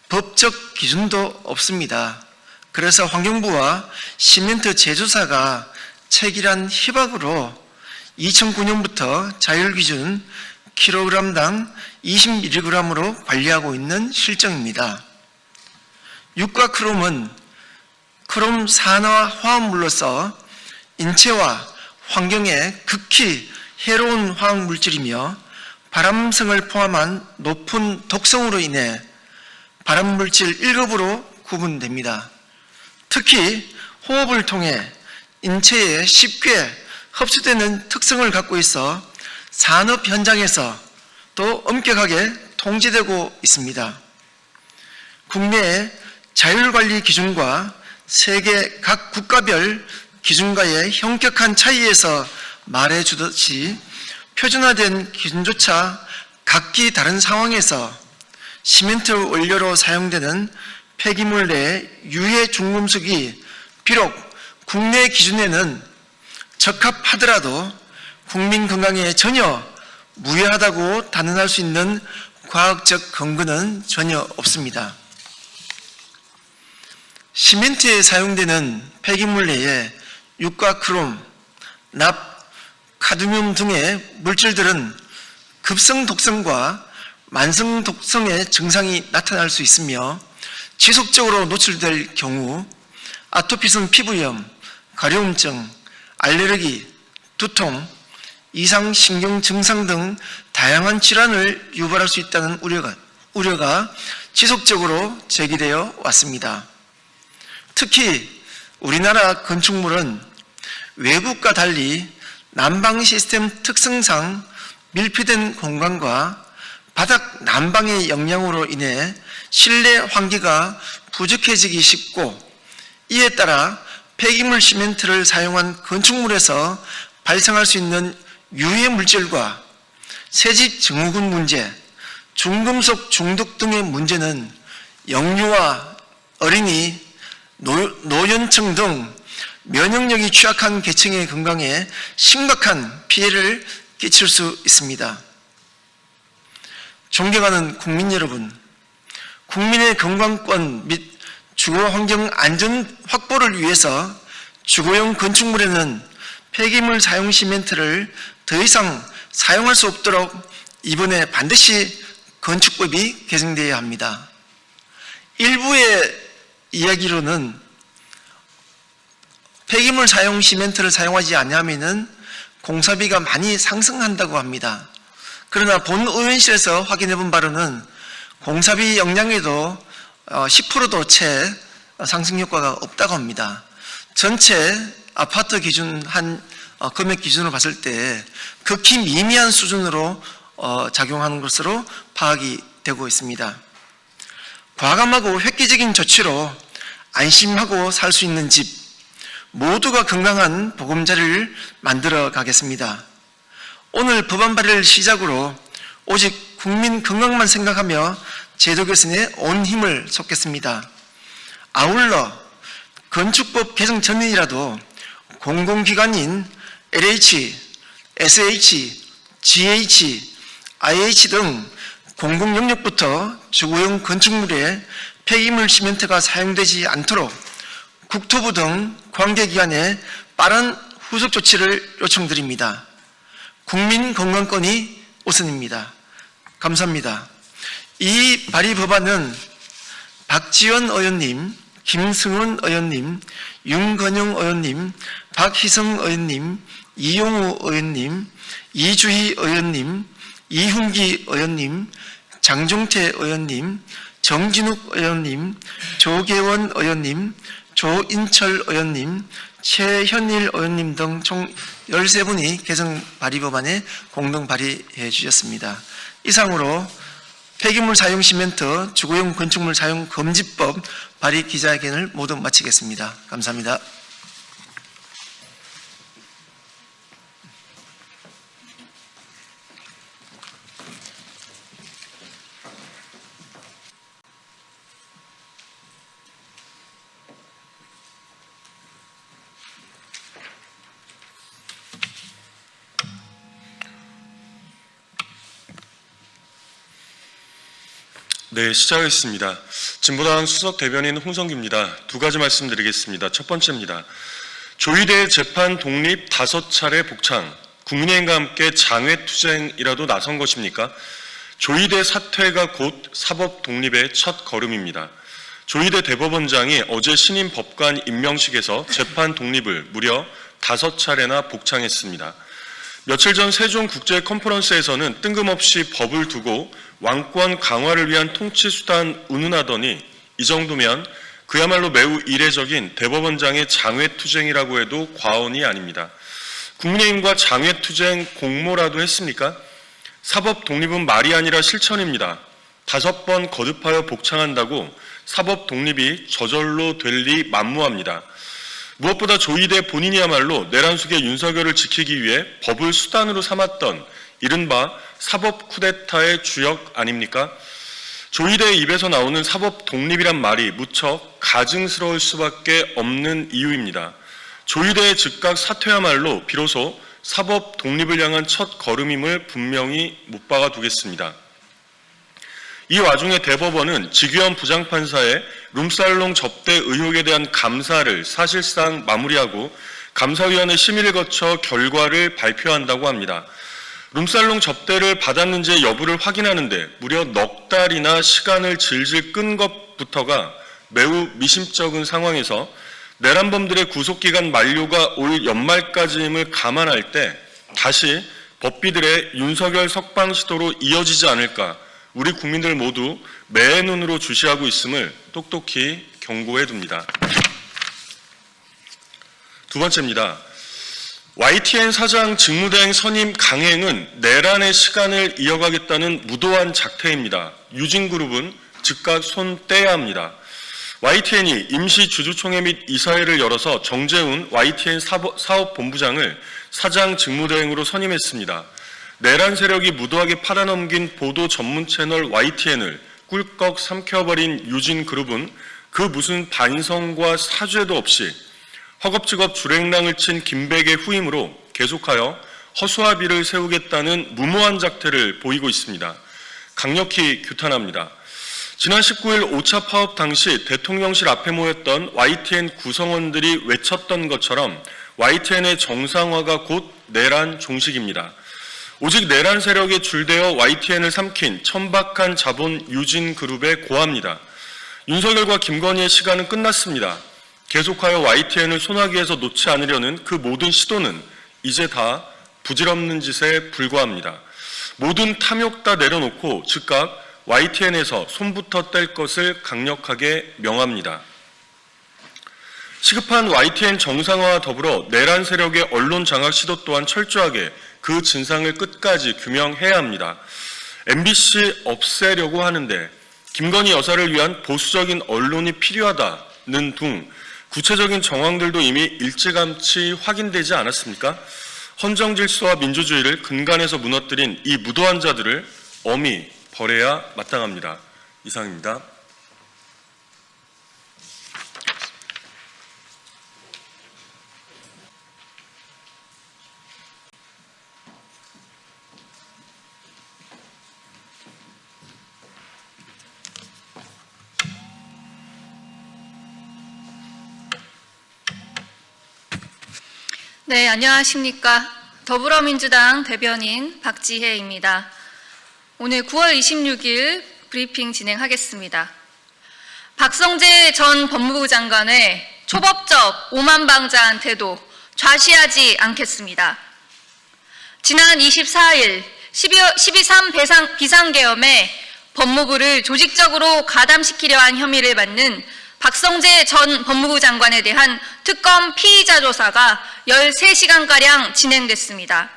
법적 기준도 없습니다. 그래서 환경부와 시멘트 제조사가 체결한 협약으로 2009년부터 자율기준 kg당 20mg으로 관리하고 있는 실정입니다. 유가크롬은 크롬 산화 화합물로서 인체와 환경에 극히 해로운 화학물질이며 발암성을 포함한 높은 독성으로 인해 발암물질 1급으로 구분됩니다. 특히 호흡을 통해 인체에 쉽게 흡수되는 특성을 갖고 있어 산업 현장에서 또 엄격하게 통제되고 있습니다. 국내의 자율관리 기준과 세계 각 국가별 기준과의 현격한 차이에서 말해주듯이 표준화된 기준조차 각기 다른 상황에서 시멘트 원료로 사용되는 폐기물 내 유해 중금속이 비록 국내 기준에는 적합하더라도 국민 건강에 전혀 무해하다고 단언할 수 있는 과학적 근거는 전혀 없습니다. 시멘트에 사용되는 폐기물 내에 육과 크롬, 납, 카드뮴 등의 물질들은 급성 독성과 만성 독성의 증상이 나타날 수 있으며 지속적으로 노출될 경우 아토피성 피부염, 가려움증, 알레르기, 두통, 이상신경 증상 등 다양한 질환을 유발할 수 있다는 우려가 지속적으로 제기되어 왔습니다. 특히 우리나라 건축물은 외국과 달리 난방 시스템 특성상 밀폐된 공간과 바닥 난방의 영향으로 인해 실내 환기가 부족해지기 쉽고, 이에 따라 폐기물 시멘트를 사용한 건축물에서 발생할 수 있는 유해 물질과 새집 증후군 문제, 중금속 중독 등의 문제는 영유아, 어린이, 노년층 등 면역력이 취약한 계층의 건강에 심각한 피해를 끼칠 수 있습니다. 존경하는 국민 여러분, 국민의 건강권 및 주거환경 안전 확보를 위해서 주거용 건축물에는 폐기물 사용 시멘트를 더 이상 사용할 수 없도록 이번에 반드시 건축법이 개정되어야 합니다. 일부의 이야기로는 폐기물 사용 시멘트를 사용하지 않으면 공사비가 많이 상승한다고 합니다. 그러나 본 의원실에서 확인해 본 바로는 공사비 영향에도 10%도 채 상승 효과가 없다고 합니다. 전체 아파트 기준 금액 기준으로 봤을 때 극히 미미한 수준으로 작용하는 것으로 파악이 되고 있습니다. 과감하고 획기적인 조치로 안심하고 살 수 있는 집, 모두가 건강한 보금자리를 만들어 가겠습니다. 오늘 법안 발의를 시작으로 오직 국민 건강만 생각하며 제도 개선에 온 힘을 쏟겠습니다. 아울러 건축법 개정 전이라도 공공기관인 LH, SH, GH, IH 등 공공영역부터 주거용 건축물에 폐기물 시멘트가 사용되지 않도록 국토부 등 관계기관에 빠른 후속 조치를 요청드립니다. 국민 건강권이 우선입니다. 감사합니다. 이 발의 법안은 박지원 의원님, 김승원 의원님, 윤건영 의원님, 박희성 의원님, 이용우 의원님, 이주희 의원님, 이훈기 의원님, 장종태 의원님, 정진욱 의원님, 조계원 의원님, 조인철 의원님, 최현일 의원님 등 총 13분이 개정 발의 법안에 공동 발의해 주셨습니다. 이상으로 폐기물 사용 시멘트 주거용 건축물 사용 금지법 발의 기자회견을 모두 마치겠습니다. 감사합니다. 네, 시작하겠습니다. 진보당 수석 대변인 홍성규입니다. 두 가지 말씀드리겠습니다. 첫 번째입니다. 조희대 재판 독립 5차례 복창, 국민의힘과 함께 장외투쟁이라도 나선 것입니까? 조희대 사퇴가 곧 사법 독립의 첫 걸음입니다. 조희대 대법원장이 어제 신임 법관 임명식에서 재판 독립을 무려 5차례나 복창했습니다. 며칠 전 세종 국제 컨퍼런스에서는 뜬금없이 법을 두고 왕권 강화를 위한 통치 수단 운운하더니 이 정도면 그야말로 매우 이례적인 대법원장의 장외투쟁이라고 해도 과언이 아닙니다. 국민의힘과 장외투쟁 공모라도 했습니까? 사법 독립은 말이 아니라 실천입니다. 5번 거듭하여 복창한다고 사법 독립이 저절로 될 리 만무합니다. 무엇보다 조희대 본인이야말로 내란 속의 윤석열을 지키기 위해 법을 수단으로 삼았던 이른바 사법 쿠데타의 주역 아닙니까? 조희대의 입에서 나오는 사법 독립이란 말이 무척 가증스러울 수밖에 없는 이유입니다. 조희대의 즉각 사퇴야말로 비로소 사법 독립을 향한 첫 걸음임을 분명히 못 박아 두겠습니다. 이 와중에 대법원은 지규현 부장판사의 룸살롱 접대 의혹에 대한 감사를 사실상 마무리하고 감사위원회 심의를 거쳐 결과를 발표한다고 합니다. 룸살롱 접대를 받았는지의 여부를 확인하는데 무려 넉 달이나 시간을 질질 끈 것부터가 매우 미심쩍은 상황에서 내란범들의 구속기간 만료가 올 연말까지임을 감안할 때 다시 법비들의 윤석열 석방 시도로 이어지지 않을까 우리 국민들 모두 매의 눈으로 주시하고 있음을 똑똑히 경고해 둡니다. 두 번째입니다. YTN 사장 직무대행 선임 강행은 내란의 시간을 이어가겠다는 무도한 작태입니다. 유진그룹은 즉각 손 떼야 합니다. YTN이 임시 주주총회 및 이사회를 열어서 정재훈 YTN 사업본부장을 사장 직무대행으로 선임했습니다. 내란 세력이 무도하게 팔아넘긴 보도 전문 채널 YTN을 꿀꺽 삼켜버린 유진그룹은 그 무슨 반성과 사죄도 없이 허겁지겁 주랭랑을 친 김백의 후임으로 계속하여 허수아비를 세우겠다는 무모한 작태를 보이고 있습니다. 강력히 규탄합니다. 지난 19일 5차 파업 당시 대통령실 앞에 모였던 YTN 구성원들이 외쳤던 것처럼 YTN의 정상화가 곧 내란 종식입니다. 오직 내란 세력에 줄대어 YTN을 삼킨 천박한 자본 유진그룹에 고합니다. 윤석열과 김건희의 시간은 끝났습니다. 계속하여 YTN을 소나기에서 놓지 않으려는 그 모든 시도는 이제 다 부질없는 짓에 불과합니다. 모든 탐욕 다 내려놓고 즉각 YTN에서 손부터 뗄 것을 강력하게 명합니다. 시급한 YTN 정상화와 더불어 내란 세력의 언론 장악 시도 또한 철저하게 그 진상을 끝까지 규명해야 합니다. MBC 없애려고 하는데 김건희 여사를 위한 보수적인 언론이 필요하다는 등 구체적인 정황들도 이미 일찌감치 확인되지 않았습니까? 헌정질서와 민주주의를 근간에서 무너뜨린 이 무도한 자들을 엄히 벌해야 마땅합니다. 이상입니다. 네, 안녕하십니까. 더불어민주당 대변인 박지혜입니다. 오늘 9월 26일 브리핑 진행하겠습니다. 박성재 전 법무부 장관의 초법적 오만방자한 태도 좌시하지 않겠습니다. 지난 24일 12.3 비상계엄에 법무부를 조직적으로 가담시키려 한 혐의를 받는 박성재 전 법무부 장관에 대한 특검 피의자 조사가 13시간가량 진행됐습니다.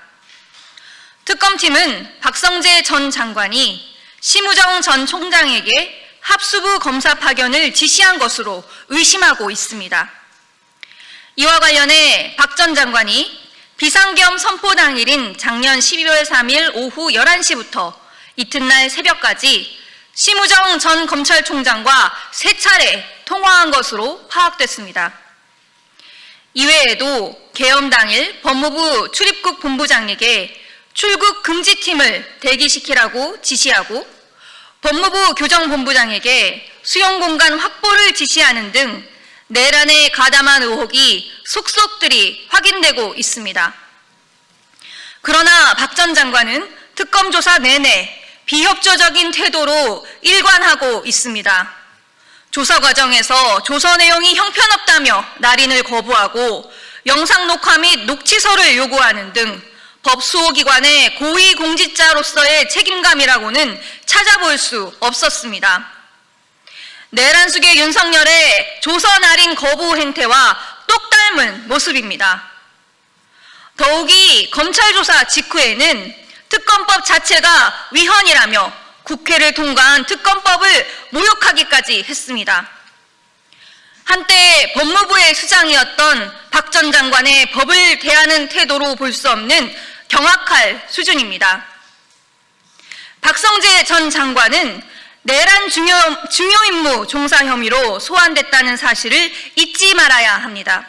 특검팀은 박성재 전 장관이 심우정 전 총장에게 합수부 검사 파견을 지시한 것으로 의심하고 있습니다. 이와 관련해 박 전 장관이 비상계엄 선포 당일인 작년 12월 3일 오후 11시부터 이튿날 새벽까지 심우정 전 검찰총장과 3차례 통화한 것으로 파악됐습니다. 이외에도 계엄 당일 법무부 출입국 본부장에게 출국 금지팀을 대기시키라고 지시하고 법무부 교정본부장에게 수용공간 확보를 지시하는 등 내란에 가담한 의혹이 속속들이 확인되고 있습니다. 그러나 박 전 장관은 특검 조사 내내 비협조적인 태도로 일관하고 있습니다. 조사 과정에서 조서 내용이 형편없다며 날인을 거부하고 영상 녹화 및 녹취서를 요구하는 등 법수호기관의 고위공직자로서의 책임감이라고는 찾아볼 수 없었습니다. 내란 수계 윤석열의 조서 날인 거부 행태와 똑 닮은 모습입니다. 더욱이 검찰 조사 직후에는 특검법 자체가 위헌이라며 국회를 통과한 특검법을 모욕하기까지 했습니다. 한때 법무부의 수장이었던 박 전 장관의 법을 대하는 태도로 볼 수 없는 경악할 수준입니다. 박성재 전 장관은 내란 중요 임무 종사 혐의로 소환됐다는 사실을 잊지 말아야 합니다.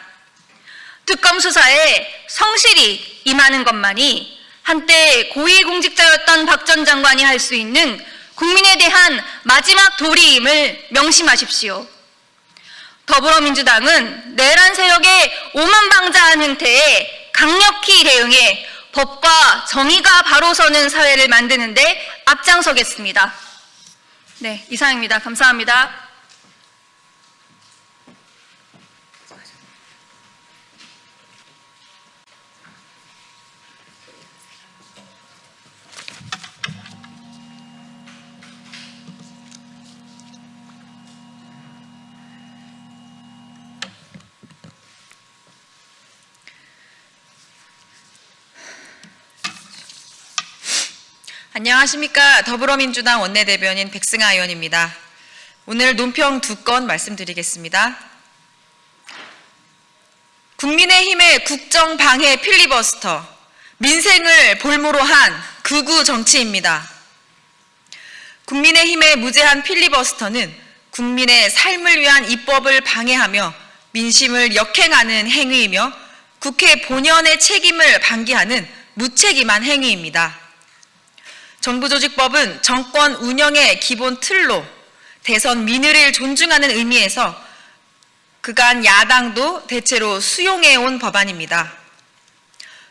특검 수사에 성실히 임하는 것만이 한때 고위공직자였던 박 전 장관이 할 수 있는 국민에 대한 마지막 도리임을 명심하십시오. 더불어민주당은 내란 세력의 오만방자한 행태에 강력히 대응해 법과 정의가 바로 서는 사회를 만드는 데 앞장서겠습니다. 네, 이상입니다. 감사합니다. 안녕하십니까. 더불어민주당 원내대변인 백승아 의원입니다. 오늘 논평 2건 말씀드리겠습니다. 국민의힘의 국정방해 필리버스터, 민생을 볼모로 한 극우 정치입니다. 국민의힘의 무제한 필리버스터는 국민의 삶을 위한 입법을 방해하며 민심을 역행하는 행위이며 국회 본연의 책임을 방기하는 무책임한 행위입니다. 정부조직법은 정권 운영의 기본 틀로 대선 민의를 존중하는 의미에서 그간 야당도 대체로 수용해온 법안입니다.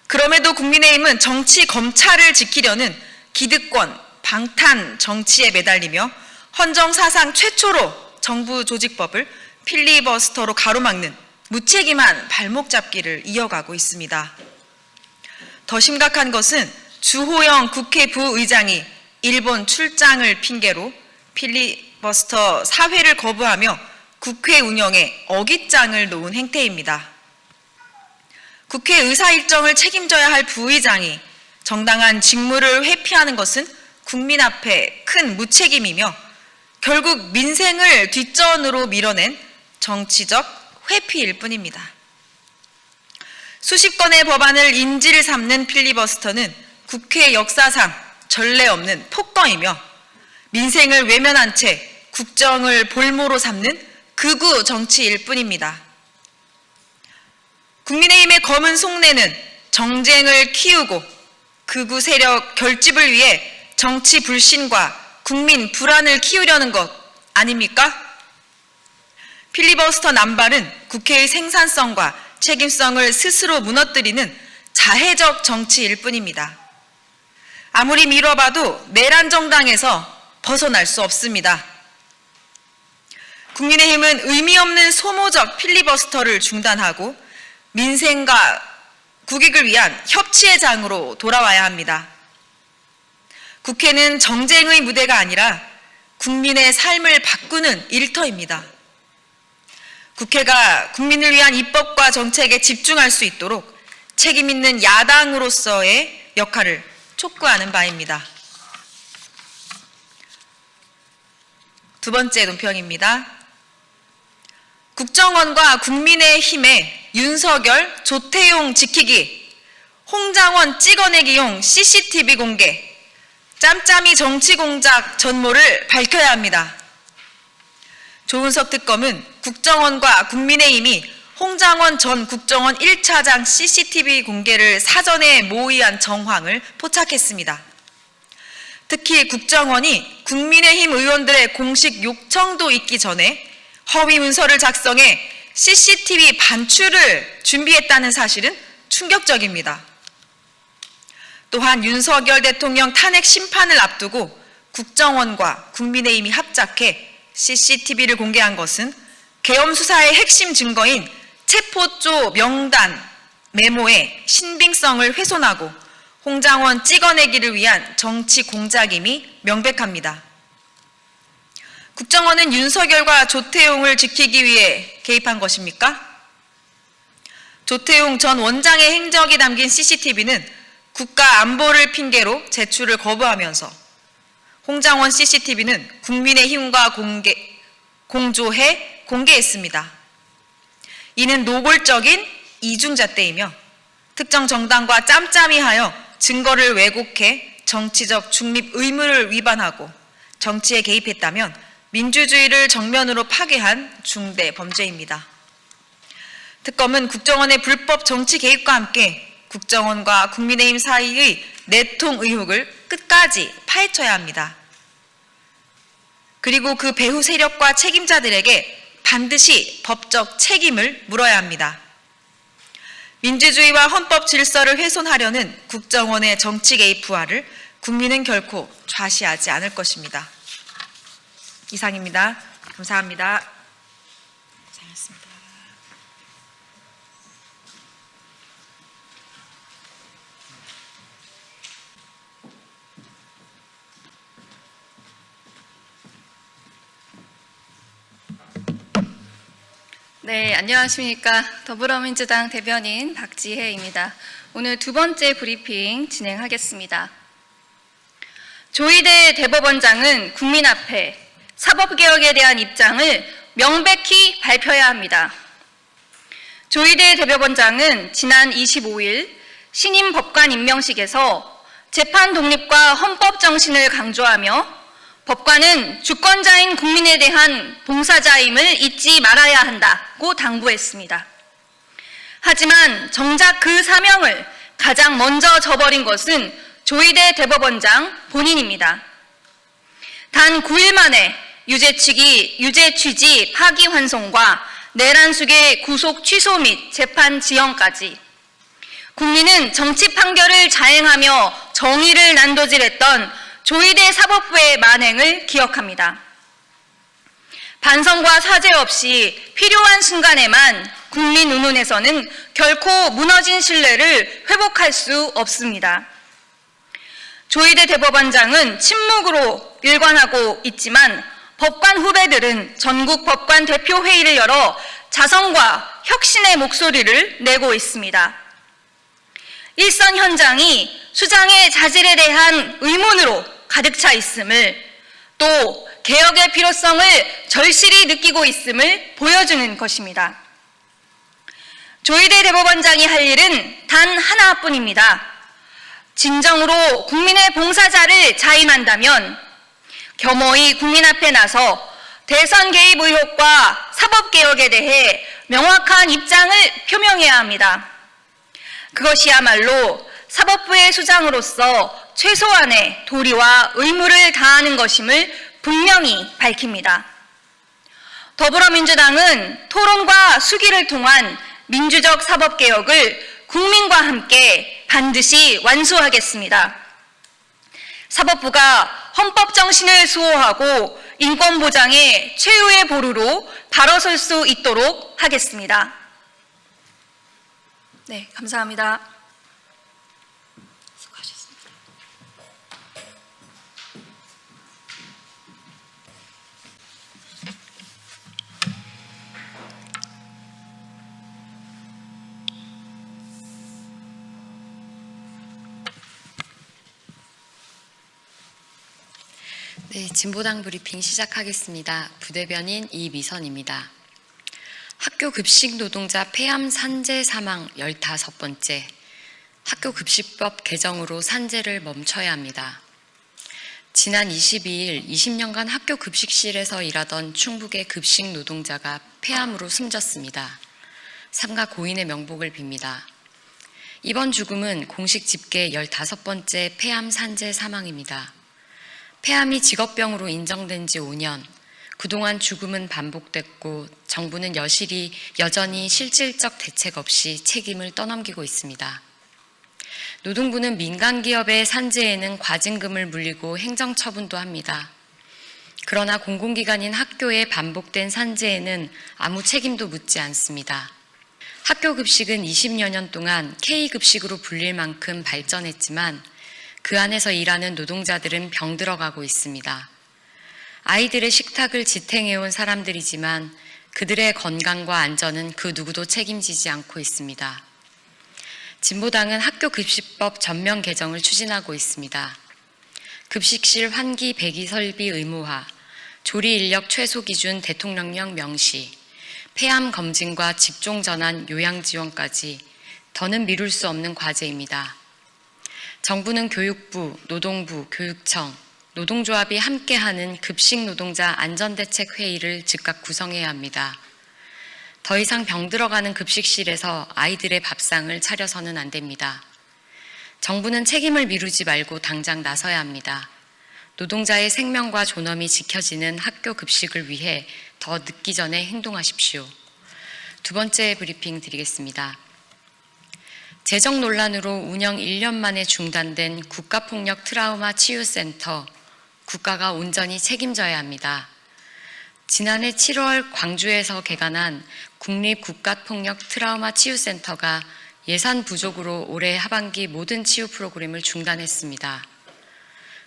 그럼에도 국민의힘은 정치 검찰을 지키려는 기득권, 방탄 정치에 매달리며 헌정사상 최초로 정부조직법을 필리버스터로 가로막는 무책임한 발목 잡기를 이어가고 있습니다. 더 심각한 것은 주호영 국회 부의장이 일본 출장을 핑계로 필리버스터 사회를 거부하며 국회 운영에 어깃장을 놓은 행태입니다. 국회 의사 일정을 책임져야 할 부의장이 정당한 직무를 회피하는 것은 국민 앞에 큰 무책임이며 결국 민생을 뒷전으로 밀어낸 정치적 회피일 뿐입니다. 수십 건의 법안을 인질 삼는 필리버스터는 국회 역사상 전례 없는 폭거이며 민생을 외면한 채 국정을 볼모로 삼는 극우 정치일 뿐입니다. 국민의힘의 검은 속내는 정쟁을 키우고 극우 세력 결집을 위해 정치 불신과 국민 불안을 키우려는 것 아닙니까? 필리버스터 남발은 국회의 생산성과 책임성을 스스로 무너뜨리는 자해적 정치일 뿐입니다. 아무리 미뤄봐도 내란 정당에서 벗어날 수 없습니다. 국민의힘은 의미 없는 소모적 필리버스터를 중단하고 민생과 국익을 위한 협치의 장으로 돌아와야 합니다. 국회는 정쟁의 무대가 아니라 국민의 삶을 바꾸는 일터입니다. 국회가 국민을 위한 입법과 정책에 집중할 수 있도록 책임 있는 야당으로서의 역할을 촉구하는 바입니다. 두 번째 논평입니다. 국정원과 국민의힘의 윤석열, 조태용 지키기, 홍장원 찍어내기용 CCTV 공개, 짬짬이 정치 공작 전모를 밝혀야 합니다. 조은석 특검은 국정원과 국민의힘이 홍장원 전 국정원 1차장 CCTV 공개를 사전에 모의한 정황을 포착했습니다. 특히 국정원이 국민의힘 의원들의 공식 요청도 있기 전에 허위 문서를 작성해 CCTV 반출을 준비했다는 사실은 충격적입니다. 또한 윤석열 대통령 탄핵 심판을 앞두고 국정원과 국민의힘이 합작해 CCTV를 공개한 것은 계엄 수사의 핵심 증거인 체포조 명단 메모의 신빙성을 훼손하고 홍장원 찍어내기를 위한 정치 공작임이 명백합니다. 국정원은 윤석열과 조태용을 지키기 위해 개입한 것입니까? 조태용 전 원장의 행적이 담긴 CCTV는 국가 안보를 핑계로 제출을 거부하면서 홍장원 CCTV는 국민의힘과 공조해 공개했습니다. 이는 노골적인 이중잣대이며 특정 정당과 짬짬이 하여 증거를 왜곡해 정치적 중립 의무를 위반하고 정치에 개입했다면 민주주의를 정면으로 파괴한 중대 범죄입니다. 특검은 국정원의 불법 정치 개입과 함께 국정원과 국민의힘 사이의 내통 의혹을 끝까지 파헤쳐야 합니다. 그리고 그 배후 세력과 책임자들에게 반드시 법적 책임을 물어야 합니다. 민주주의와 헌법 질서를 훼손하려는 국정원의 정치 개입 부활을 국민은 결코 좌시하지 않을 것입니다. 이상입니다. 감사합니다. 잘했습니다. 네, 안녕하십니까. 더불어민주당 대변인 박지혜입니다. 오늘 두 번째 브리핑 진행하겠습니다. 조희대 대법원장은 국민 앞에 사법개혁에 대한 입장을 명백히 발표해야 합니다. 조희대 대법원장은 지난 25일 신임 법관 임명식에서 재판 독립과 헌법 정신을 강조하며 법관은 주권자인 국민에 대한 봉사자임을 잊지 말아야 한다고 당부했습니다. 하지만 정작 그 사명을 가장 먼저 저버린 것은 조희대 대법원장 본인입니다. 단 9일 만에 유죄 취지 파기환송과 내란숙의 구속 취소 및 재판 지연까지 국민은 정치 판결을 자행하며 정의를 난도질했던 조희대 사법부의 만행을 기억합니다. 반성과 사죄 없이 필요한 순간에만 국민 운운에서는 결코 무너진 신뢰를 회복할 수 없습니다. 조희대 대법원장은 침묵으로 일관하고 있지만 법관 후배들은 전국 법관 대표회의를 열어 자성과 혁신의 목소리를 내고 있습니다. 일선 현장이 수장의 자질에 대한 의문으로 가득 차 있음을, 또 개혁의 필요성을 절실히 느끼고 있음을 보여주는 것입니다. 조희대 대법원장이 할 일은 단 하나뿐입니다. 진정으로 국민의 봉사자를 자임한다면 겸허히 국민 앞에 나서 대선 개입 의혹과 사법개혁에 대해 명확한 입장을 표명해야 합니다. 그것이야말로 사법부의 수장으로서 최소한의 도리와 의무를 다하는 것임을 분명히 밝힙니다. 더불어민주당은 토론과 수기를 통한 민주적 사법개혁을 국민과 함께 반드시 완수하겠습니다. 사법부가 헌법 정신을 수호하고 인권 보장의 최후의 보루로 바로설 수 있도록 하겠습니다. 네, 감사합니다. 수고하셨습니다. 네, 진보당 브리핑 시작하겠습니다. 부대변인 이미선입니다. 학교 급식 노동자 폐암 산재 사망 15번째, 학교급식법 개정으로 산재를 멈춰야 합니다. 지난 22일 20년간 학교급식실에서 일하던 충북의 급식 노동자가 폐암으로 숨졌습니다. 삼가 고인의 명복을 빕니다. 이번 죽음은 공식 집계 15번째 폐암 산재 사망입니다. 폐암이 직업병으로 인정된 지 5년, 그동안 죽음은 반복됐고 정부는 여전히 실질적 대책 없이 책임을 떠넘기고 있습니다. 노동부는 민간기업의 산재에는 과징금을 물리고 행정처분도 합니다. 그러나 공공기관인 학교의 반복된 산재에는 아무 책임도 묻지 않습니다. 학교급식은 20여 년 동안 K급식으로 불릴 만큼 발전했지만 그 안에서 일하는 노동자들은 병들어가고 있습니다. 아이들의 식탁을 지탱해온 사람들이지만 그들의 건강과 안전은 그 누구도 책임지지 않고 있습니다. 진보당은 학교급식법 전면 개정을 추진하고 있습니다. 급식실 환기 배기 설비 의무화, 조리 인력 최소 기준 대통령령 명시, 폐암 검진과 직종 전환 요양 지원까지 더는 미룰 수 없는 과제입니다. 정부는 교육부, 노동부, 교육청, 노동조합이 함께하는 급식 노동자 안전대책회의를 즉각 구성해야 합니다. 더 이상 병들어가는 급식실에서 아이들의 밥상을 차려서는 안 됩니다. 정부는 책임을 미루지 말고 당장 나서야 합니다. 노동자의 생명과 존엄이 지켜지는 학교 급식을 위해 더 늦기 전에 행동하십시오. 두 번째 브리핑 드리겠습니다. 재정 논란으로 운영 1년 만에 중단된 국가폭력 트라우마 치유센터, 국가가 온전히 책임져야 합니다. 지난해 7월 광주에서 개관한 국립국가폭력 트라우마 치유센터가 예산 부족으로 올해 하반기 모든 치유 프로그램을 중단했습니다.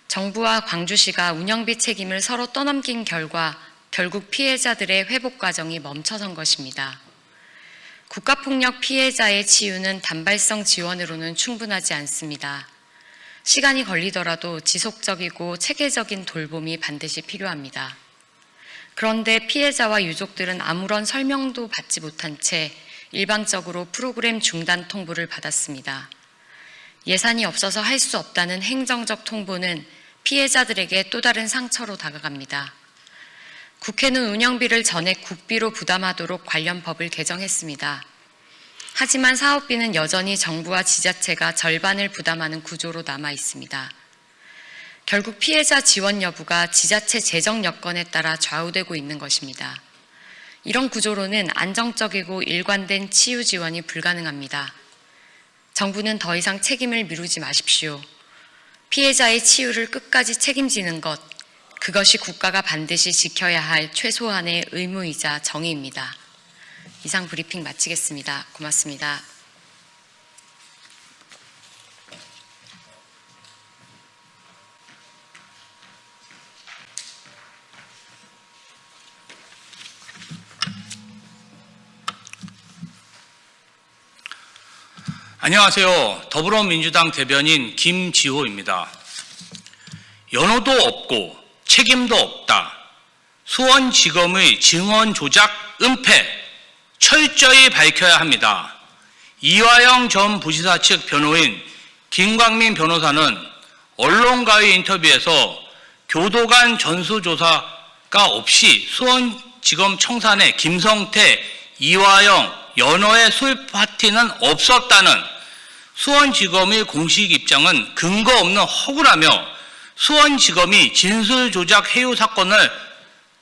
정부와 광주시가 운영비 책임을 서로 떠넘긴 결과 결국 피해자들의 회복 과정이 멈춰선 것입니다. 국가폭력 피해자의 치유는 단발성 지원으로는 충분하지 않습니다. 시간이 걸리더라도 지속적이고 체계적인 돌봄이 반드시 필요합니다. 그런데 피해자와 유족들은 아무런 설명도 받지 못한 채 일방적으로 프로그램 중단 통보를 받았습니다. 예산이 없어서 할 수 없다는 행정적 통보는 피해자들에게 또 다른 상처로 다가갑니다. 국회는 운영비를 전액 국비로 부담하도록 관련 법을 개정했습니다. 하지만 사업비는 여전히 정부와 지자체가 절반을 부담하는 구조로 남아 있습니다. 결국 피해자 지원 여부가 지자체 재정 여건에 따라 좌우되고 있는 것입니다. 이런 구조로는 안정적이고 일관된 치유 지원이 불가능합니다. 정부는 더 이상 책임을 미루지 마십시오. 피해자의 치유를 끝까지 책임지는 것, 그것이 국가가 반드시 지켜야 할 최소한의 의무이자 정의입니다. 이상 브리핑 마치겠습니다. 고맙습니다. 안녕하세요. 더불어민주당 대변인 김지호입니다. 연호도 없고 책임도 없다. 수원지검의 증언 조작 은폐 철저히 밝혀야 합니다. 이화영 전 부지사 측 변호인 김광민 변호사는 언론과의 인터뷰에서 교도관 전수조사가 없이 수원지검 청산에 김성태, 이화영, 연호의 술 파티는 없었다는 수원지검의 공식 입장은 근거 없는 허구라며 수원지검이 진술조작 해유 사건을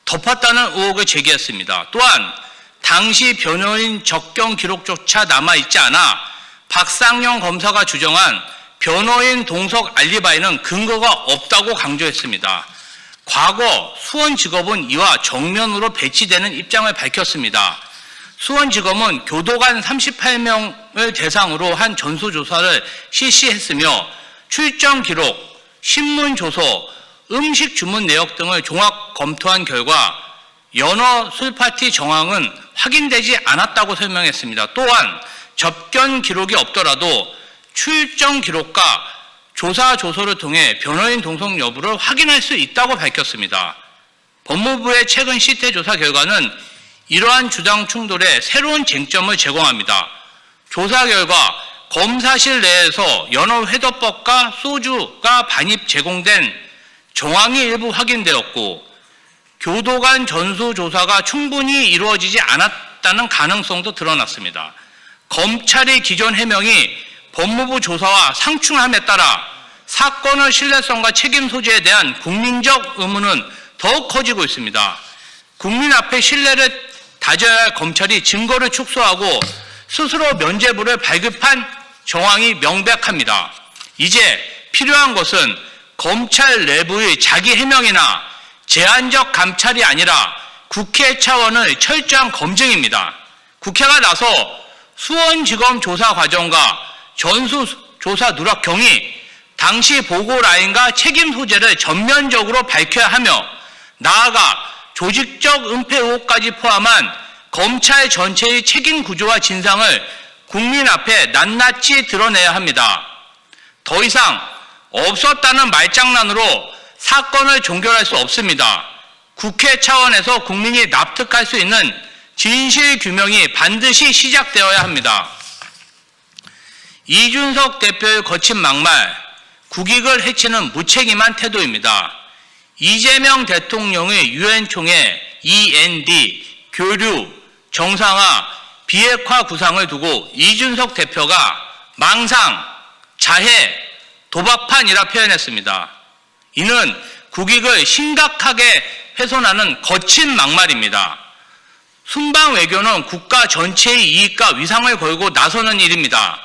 덮었다는 의혹을 제기했습니다. 또한 당시 변호인 접견 기록조차 남아있지 않아 박상영 검사가 주장한 변호인 동석 알리바이는 근거가 없다고 강조했습니다. 과거 수원지검은 이와 정면으로 배치되는 입장을 밝혔습니다. 수원지검은 교도관 38명을 대상으로 한 전수조사를 실시했으며 출정 기록, 신문 조서, 음식 주문 내역 등을 종합 검토한 결과 연호 술파티 정황은 확인되지 않았다고 설명했습니다. 또한 접견 기록이 없더라도 출정 기록과 조사 조서를 통해 변호인 동석 여부를 확인할 수 있다고 밝혔습니다. 법무부의 최근 실태 조사 결과는 이러한 주장 충돌에 새로운 쟁점을 제공합니다. 조사 결과 검사실 내에서 연호 회도법과 소주가 반입 제공된 정황이 일부 확인되었고 교도관 전수조사가 충분히 이루어지지 않았다는 가능성도 드러났습니다. 검찰의 기존 해명이 법무부 조사와 상충함에 따라 사건의 신뢰성과 책임 소재에 대한 국민적 의문은 더욱 커지고 있습니다. 국민 앞에 신뢰를 다져야 할 검찰이 증거를 축소하고 스스로 면죄부를 발급한 정황이 명백합니다. 이제 필요한 것은 검찰 내부의 자기 해명이나 제한적 감찰이 아니라 국회 차원의 철저한 검증입니다. 국회가 나서 수원지검 조사 과정과 전수조사 누락 경위, 당시 보고 라인과 책임 소재를 전면적으로 밝혀야 하며 나아가 조직적 은폐 의혹까지 포함한 검찰 전체의 책임 구조와 진상을 국민 앞에 낱낱이 드러내야 합니다. 더 이상 없었다는 말장난으로 사건을 종결할 수 없습니다. 국회 차원에서 국민이 납득할 수 있는 진실 규명이 반드시 시작되어야 합니다. 이준석 대표의 거친 막말, 국익을 해치는 무책임한 태도입니다. 이재명 대통령의 유엔 총회 END 교류, 정상화, 비핵화 구상을 두고 이준석 대표가 망상, 자해, 도박판이라 표현했습니다. 이는 국익을 심각하게 훼손하는 거친 막말입니다. 순방 외교는 국가 전체의 이익과 위상을 걸고 나서는 일입니다.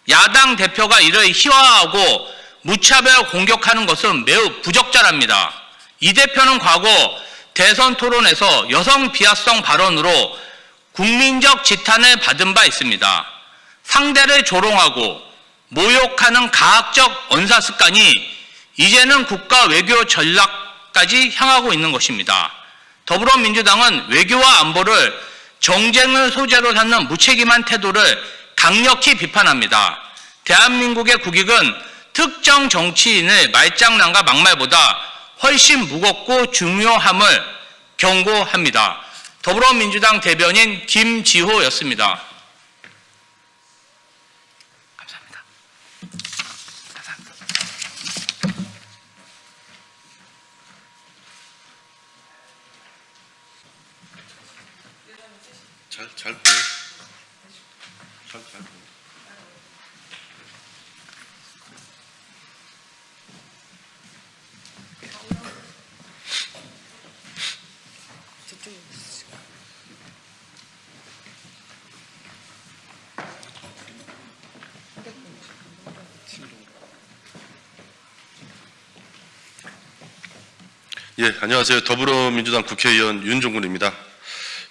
야당 대표가 이를 희화화하고 무차별 공격하는 것은 매우 부적절합니다. 이 대표는 과거 대선 토론에서 여성 비하성 발언으로 국민적 지탄을 받은 바 있습니다. 상대를 조롱하고 모욕하는 가학적 언사 습관이 이제는 국가 외교 전략까지 향하고 있는 것입니다. 더불어민주당은 외교와 안보를 정쟁을 소재로 삼는 무책임한 태도를 강력히 비판합니다. 대한민국의 국익은 특정 정치인의 말장난과 막말보다 훨씬 무겁고 중요함을 경고합니다. 더불어민주당 대변인 김지호였습니다. 감사합니다. 잘 보여. 잘 보여. 예, 안녕하세요. 더불어민주당 국회의원 윤종군입니다.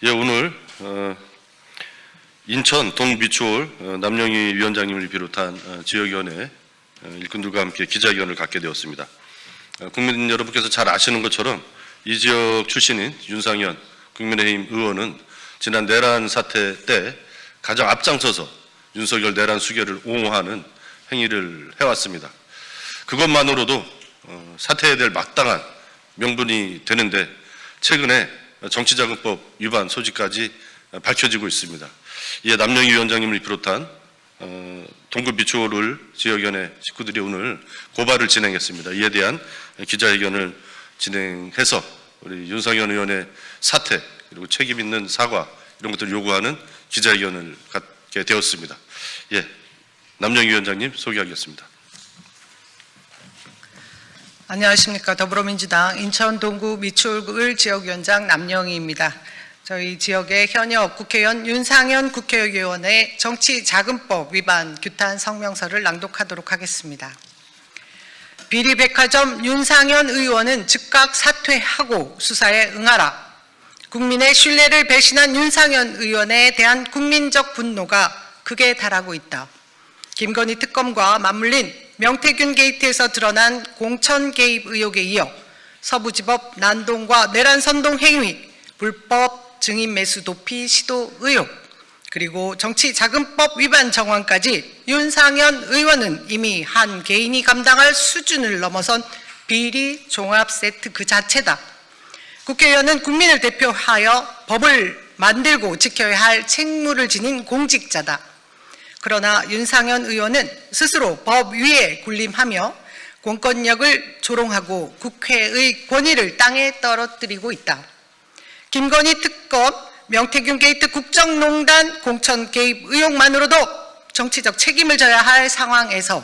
예, 오늘 인천 동비추홀 남영희 위원장님을 비롯한 지역위원회 일꾼들과 함께 기자회견을 갖게 되었습니다. 국민 여러분께서 잘 아시는 것처럼 이 지역 출신인 윤상현 국민의힘 의원은 지난 내란 사태 때 가장 앞장서서 윤석열 내란 수결을 옹호하는 행위를 해왔습니다. 그것만으로도 사퇴해야 될 마땅한 명분이 되는데 최근에 정치자금법 위반 소지까지 밝혀지고 있습니다. 이에 남영희 위원장님을 비롯한 동구 비추홀 지역위원회 식구들이 오늘 고발을 진행했습니다. 이에 대한 기자회견을 진행해서 우리 윤상현 의원의 사퇴 그리고 책임 있는 사과 이런 것들을 요구하는 기자회견을 갖게 되었습니다. 예, 남영희 위원장님 소개하겠습니다. 안녕하십니까. 더불어민주당 인천 동구 미추홀 지역위원장 남영희입니다. 저희 지역의 현역 국회의원 윤상현 국회의원의 정치자금법 위반 규탄 성명서를 낭독하도록 하겠습니다. 비리백화점 윤상현 의원은 즉각 사퇴하고 수사에 응하라. 국민의 신뢰를 배신한 윤상현 의원에 대한 국민적 분노가 극에 달하고 있다. 김건희 특검과 맞물린 명태균 게이트에서 드러난 공천 개입 의혹에 이어 서부지법 난동과 내란 선동 행위, 불법 증인 매수 도피 시도 의혹, 그리고 정치자금법 위반 정황까지 윤상현 의원은 이미 한 개인이 감당할 수준을 넘어선 비리 종합 세트 그 자체다. 국회의원은 국민을 대표하여 법을 만들고 지켜야 할 책무를 지닌 공직자다. 그러나 윤상현 의원은 스스로 법 위에 군림하며 공권력을 조롱하고 국회의 권위를 땅에 떨어뜨리고 있다. 김건희 특검, 명태균 게이트 국정농단 공천 개입 의혹만으로도 정치적 책임을 져야 할 상황에서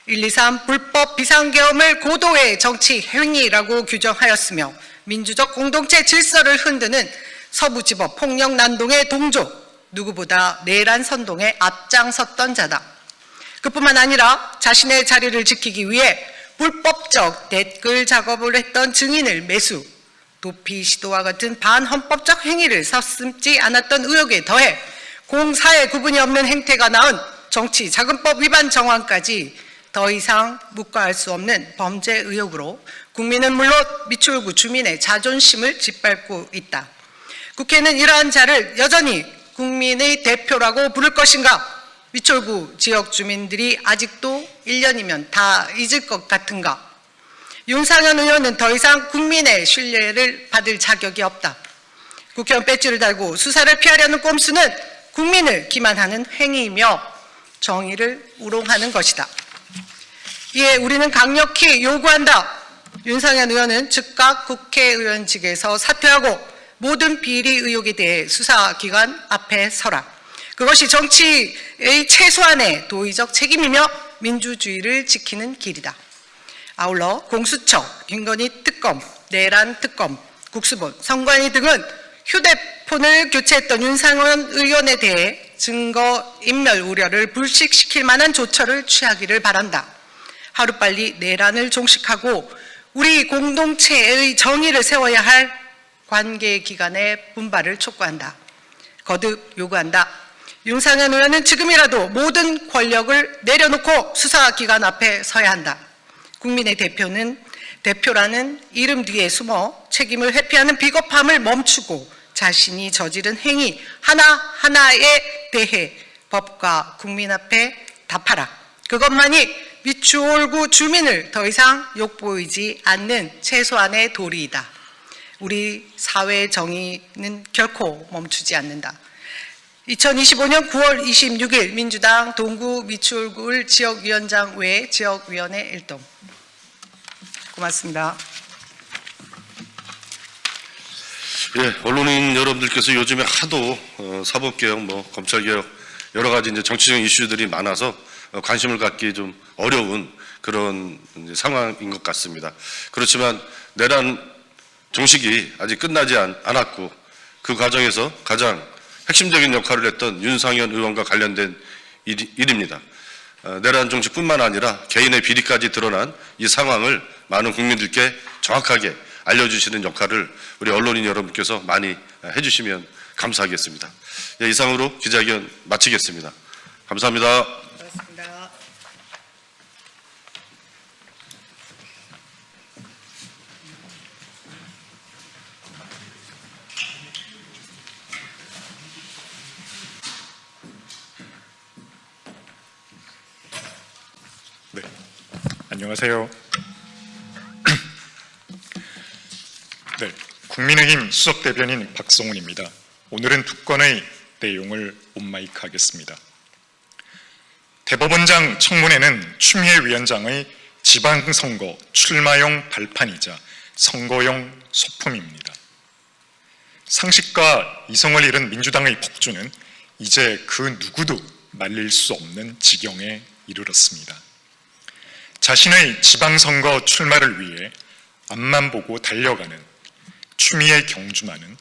123 불법 비상계엄을 고도의 정치 행위라고 규정하였으며 민주적 공동체 질서를 흔드는 서부지법 폭력 난동의 동조, 누구보다 내란 선동에 앞장섰던 자다. 그뿐만 아니라 자신의 자리를 지키기 위해 불법적 댓글 작업을 했던 증인을 매수, 도피 시도와 같은 반헌법적 행위를 서슴지 않았던 의혹에 더해 공사의 구분이 없는 행태가 낳은 정치자금법 위반 정황까지 더 이상 묵과할 수 없는 범죄 의혹으로 국민은 물론 미추홀구 주민의 자존심을 짓밟고 있다. 국회는 이러한 자를 여전히 국민의 대표라고 부를 것인가? 미추홀구 지역 주민들이 아직도 1년이면 다 잊을 것 같은가? 윤상현 의원은 더 이상 국민의 신뢰를 받을 자격이 없다. 국회의원 배지를 달고 수사를 피하려는 꼼수는 국민을 기만하는 행위이며 정의를 우롱하는 것이다. 이에 우리는 강력히 요구한다. 윤상현 의원은 즉각 국회의원직에서 사퇴하고 모든 비리 의혹에 대해 수사기관 앞에 서라. 그것이 정치의 최소한의 도의적 책임이며 민주주의를 지키는 길이다. 아울러 공수처, 김건희 특검, 내란 특검, 국수본, 선관위 등은 휴대폰을 교체했던 윤상현 의원에 대해 증거 인멸 우려를 불식시킬 만한 조처를 취하기를 바란다. 하루빨리 내란을 종식하고 우리 공동체의 정의를 세워야 할 관계기관의 분발을 촉구한다. 거듭 요구한다. 윤상현 의원은 지금이라도 모든 권력을 내려놓고 수사기관 앞에 서야 한다. 국민의 대표라는 이름 뒤에 숨어 책임을 회피하는 비겁함을 멈추고 자신이 저지른 행위 하나하나에 대해 법과 국민 앞에 답하라. 그것만이 미추홀구 주민을 더 이상 욕보이지 않는 최소한의 도리이다. 우리 사회의 정의는 결코 멈추지 않는다. 2025년 9월 26일 민주당 동구 미추홀구 지역위원장 외 지역위원회 일동. 고맙습니다. 예, 언론인 여러분들께서 요즘에 하도 사법개혁, 검찰개혁 여러 가지 이제 정치적인 이슈들이 많아서 관심을 갖기 좀 어려운 그런 이제 상황인 것 같습니다. 그렇지만 내란 종식이 아직 끝나지 않았고 그 과정에서 가장 핵심적인 역할을 했던 윤상현 의원과 관련된 일입니다. 내란 종식뿐만 아니라 개인의 비리까지 드러난 이 상황을 많은 국민들께 정확하게 알려주시는 역할을 우리 언론인 여러분께서 많이 해주시면 감사하겠습니다. 예, 이상으로 기자회견 마치겠습니다. 감사합니다. 고맙습니다. 네, 안녕하세요. 네, 국민의힘 수석대변인 박성훈입니다. 오늘은 두 건의 내용을 온마이크하겠습니다. 대법원장 청문회는 추미애 위원장의 지방선거 출마용 발판이자 선거용 소품입니다. 상식과 이성을 잃은 민주당의 폭주는 이제 그 누구도 말릴 수 없는 지경에 이르렀습니다. 자신의 지방선거 출마를 위해 앞만 보고 달려가는 추미애 경주만은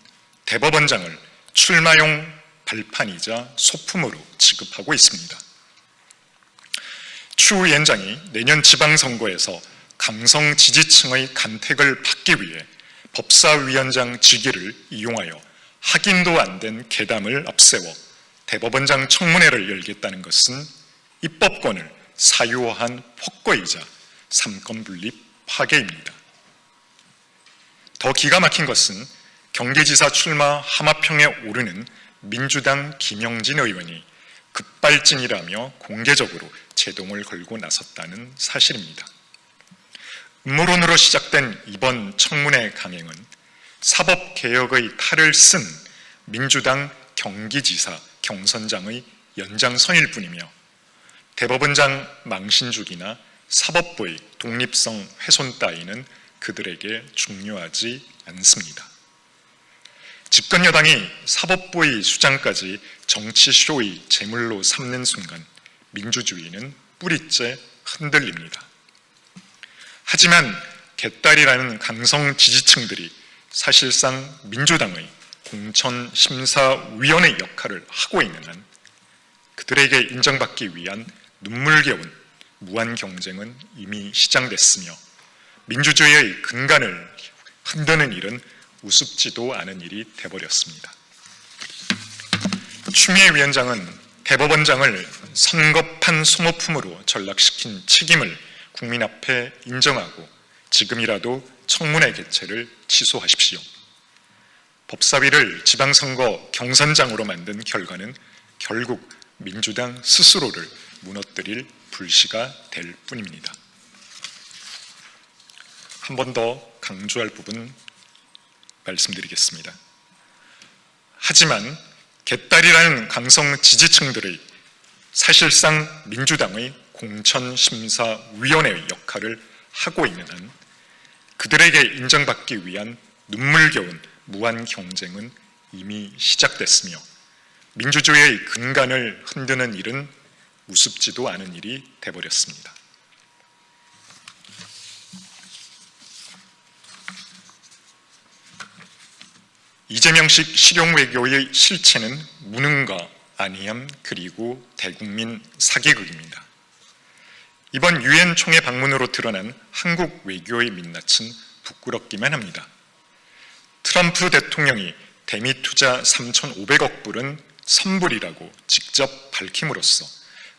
대법원장을 출마용 발판이자 소품으로 취급하고 있습니다. 추 위원장이 내년 지방선거에서 강성 지지층의 간택을 받기 위해 법사위원장 직위를 이용하여 확인도 안 된 계담을 앞세워 대법원장 청문회를 열겠다는 것은 입법권을 사유화한 폭거이자 삼권분립 파괴입니다. 더 기가 막힌 것은 경기지사 출마 하마평에 오르는 민주당 김영진 의원이 급발진이라며 공개적으로 제동을 걸고 나섰다는 사실입니다. 음모론으로 시작된 이번 청문회 강행은 사법개혁의 탈을 쓴 민주당 경기지사 경선장의 연장선일 뿐이며 대법원장 망신주기나 사법부의 독립성 훼손 따위는 그들에게 중요하지 않습니다. 집권 여당이 사법부의 수장까지 정치쇼의 제물로 삼는 순간 민주주의는 뿌리째 흔들립니다. 하지만 개딸이라는 강성 지지층들이 사실상 민주당의 공천심사위원회 역할을 하고 있는 한 그들에게 인정받기 위한 눈물겨운 무한 경쟁은 이미 시작됐으며 민주주의의 근간을 흔드는 일은 우습지도 않은 일이 돼버렸습니다. 추미애 위원장은 대법원장을 선거판 소모품으로 전락시킨 책임을 국민 앞에 인정하고 지금이라도 청문회 개최를 취소하십시오. 법사위를 지방선거 경선장으로 만든 결과는 결국 민주당 스스로를 무너뜨릴 불씨가 될 뿐입니다. 한 번 더 강조할 부분 말씀드리겠습니다. 하지만 개딸이라는 강성 지지층들의 사실상 민주당의 공천심사위원회의 역할을 하고 있는 한 그들에게 인정받기 위한 눈물겨운 무한 경쟁은 이미 시작됐으며 민주주의의 근간을 흔드는 일은 우습지도 않은 일이 돼버렸습니다. 이재명식 실용외교의 실체는 무능과 안이함 그리고 대국민 사기극입니다. 이번 유엔 총회 방문으로 드러난 한국 외교의 민낯은 부끄럽기만 합니다. 트럼프 대통령이 대미 투자 3,500억 불은 선불이라고 직접 밝힘으로써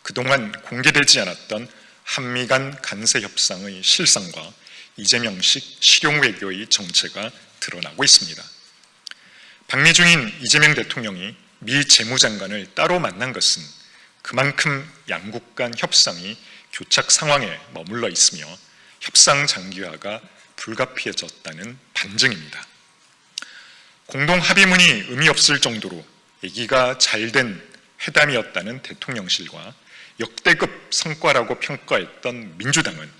그동안 공개되지 않았던 한미 간 간세 협상의 실상과 이재명식 실용외교의 정체가 드러나고 있습니다. 방미 중인 이재명 대통령이 미 재무장관을 따로 만난 것은 그만큼 양국 간 협상이 교착 상황에 머물러 있으며 협상 장기화가 불가피해졌다는 반증입니다. 공동 합의문이 의미 없을 정도로 얘기가 잘된 회담이었다는 대통령실과 역대급 성과라고 평가했던 민주당은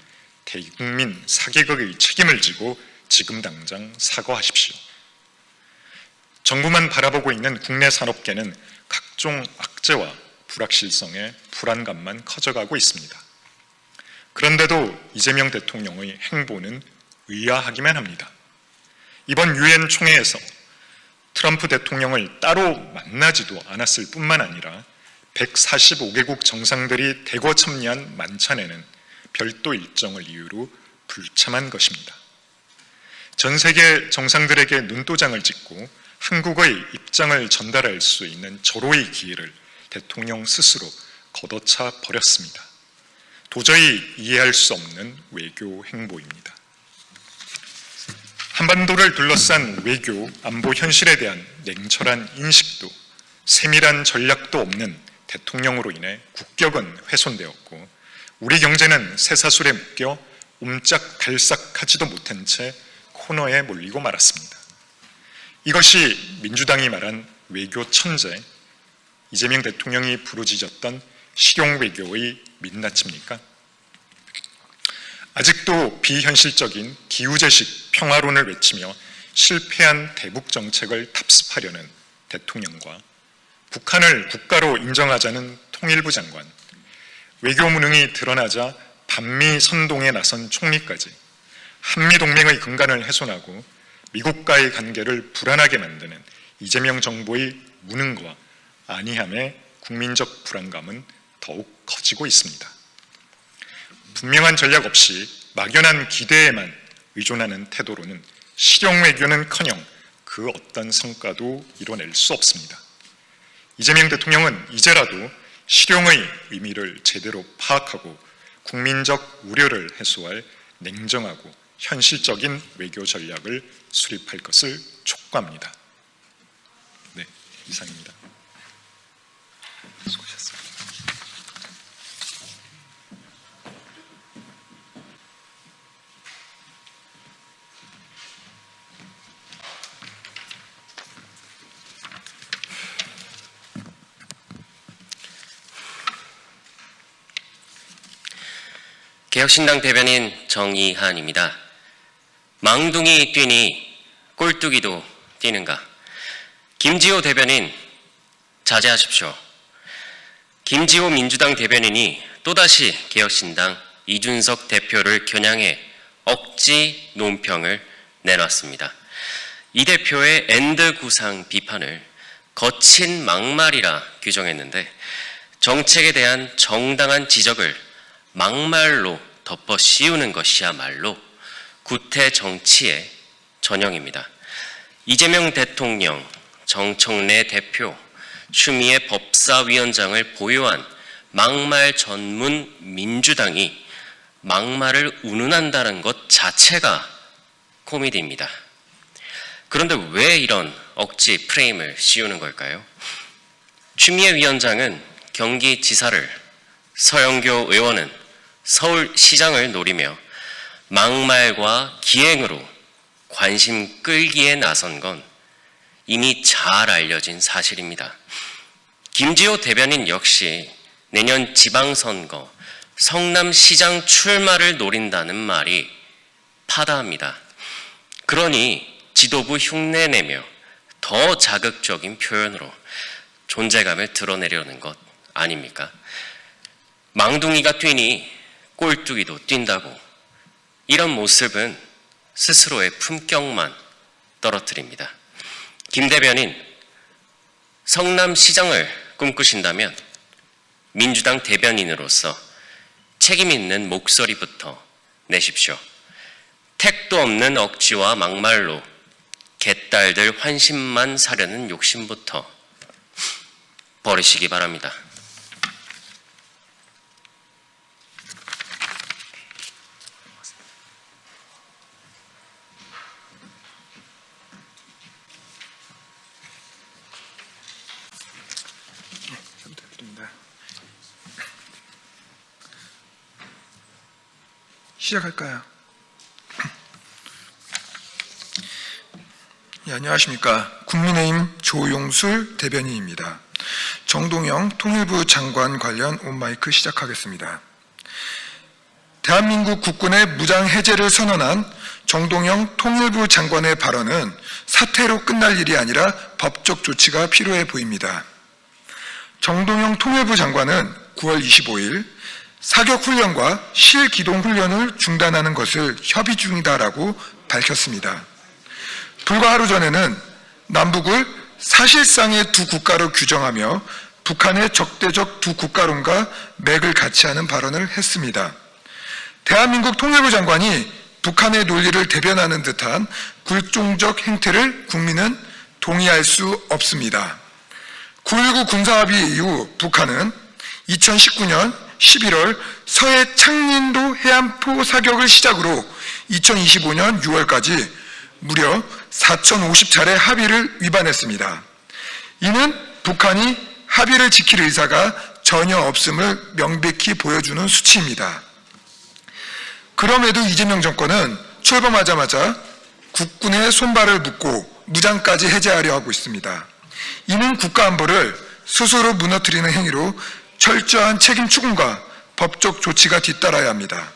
대국민 사개극의 책임을 지고 지금 당장 사과하십시오. 정부만 바라보고 있는 국내 산업계는 각종 악재와 불확실성에 불안감만 커져가고 있습니다. 그런데도 이재명 대통령의 행보는 의아하기만 합니다. 이번 유엔 총회에서 트럼프 대통령을 따로 만나지도 않았을 뿐만 아니라 145개국 정상들이 대거 참여한 만찬에는 별도 일정을 이유로 불참한 것입니다. 전 세계 정상들에게 눈도장을 찍고 한국의 입장을 전달할 수 있는 절호의 기회를 대통령 스스로 걷어차 버렸습니다. 도저히 이해할 수 없는 외교 행보입니다. 한반도를 둘러싼 외교, 안보 현실에 대한 냉철한 인식도 세밀한 전략도 없는 대통령으로 인해 국격은 훼손되었고 우리 경제는 쇠사슬에 묶여 옴짝달싹하지도 못한 채 코너에 몰리고 말았습니다. 이것이 민주당이 말한 외교 천재, 이재명 대통령이 부르짖었던 실용외교의 민낯입니까? 아직도 비현실적인 기우제식 평화론을 외치며 실패한 대북 정책을 답습하려는 대통령과 북한을 국가로 인정하자는 통일부 장관, 외교 무능이 드러나자 반미 선동에 나선 총리까지 한미동맹의 근간을 훼손하고 미국과의 관계를 불안하게 만드는 이재명 정부의 무능과 안이함에 국민적 불안감은 더욱 커지고 있습니다. 분명한 전략 없이 막연한 기대에만 의존하는 태도로는 실용외교는커녕 그 어떤 성과도 이뤄낼 수 없습니다. 이재명 대통령은 이제라도 실용의 의미를 제대로 파악하고 국민적 우려를 해소할 냉정하고 현실적인 외교 전략을 수립할 것을 촉구합니다. 네, 이상입니다. 수고하셨습니다. 개혁신당 대변인 정의한입니다. 망둥이 뛰니 꼴뚜기도 뛰는가? 김지호 대변인 자제하십시오. 김지호 민주당 대변인이 또다시 개혁신당 이준석 대표를 겨냥해 억지 논평을 내놨습니다. 이 대표의 엔드 구상 비판을 거친 막말이라 규정했는데 정책에 대한 정당한 지적을 막말로 덮어 씌우는 것이야말로 구태 정치의 전형입니다. 이재명 대통령, 정청래 대표, 추미애 법사위원장을 보유한 막말 전문 민주당이 막말을 운운한다는 것 자체가 코미디입니다. 그런데 왜 이런 억지 프레임을 씌우는 걸까요? 추미애 위원장은 경기지사를, 서영교 의원은 서울시장을 노리며 막말과 기행으로 관심 끌기에 나선 건 이미 잘 알려진 사실입니다. 김지호 대변인 역시 내년 지방선거 성남시장 출마를 노린다는 말이 파다합니다. 그러니 지도부 흉내내며 더 자극적인 표현으로 존재감을 드러내려는 것 아닙니까? 망둥이가 뛰니 꼴뚜기도 뛴다고, 이런 모습은 스스로의 품격만 떨어뜨립니다. 김 대변인, 성남시장을 꿈꾸신다면 민주당 대변인으로서 책임 있는 목소리부터 내십시오. 택도 없는 억지와 막말로 개딸들 환심만 사려는 욕심부터 버리시기 바랍니다. 시작할까요? 예, 안녕하십니까. 국민의힘 조용술 대변인입니다. 정동영 통일부 장관 관련 온마이크 시작하겠습니다. 대한민국 국군의 무장 해제를 선언한 정동영 통일부 장관의 발언은 사퇴로 끝날 일이 아니라 법적 조치가 필요해 보입니다. 정동영 통일부 장관은 9월 25일 사격훈련과 실기동훈련을 중단하는 것을 협의 중이다라고 밝혔습니다. 불과 하루 전에는 남북을 사실상의 두 국가로 규정하며 북한의 적대적 두 국가론과 맥을 같이 하는 발언을 했습니다. 대한민국 통일부 장관이 북한의 논리를 대변하는 듯한 굴종적 행태를 국민은 동의할 수 없습니다. 9.19 군사합의 이후 북한은 2019년 11월 서해 창린도 해안포 사격을 시작으로 2025년 6월까지 무려 4,050차례 합의를 위반했습니다. 이는 북한이 합의를 지킬 의사가 전혀 없음을 명백히 보여주는 수치입니다. 그럼에도 이재명 정권은 출범하자마자 국군의 손발을 묶고 무장까지 해제하려 하고 있습니다. 이는 국가안보를 스스로 무너뜨리는 행위로 철저한 책임 추궁과 법적 조치가 뒤따라야 합니다.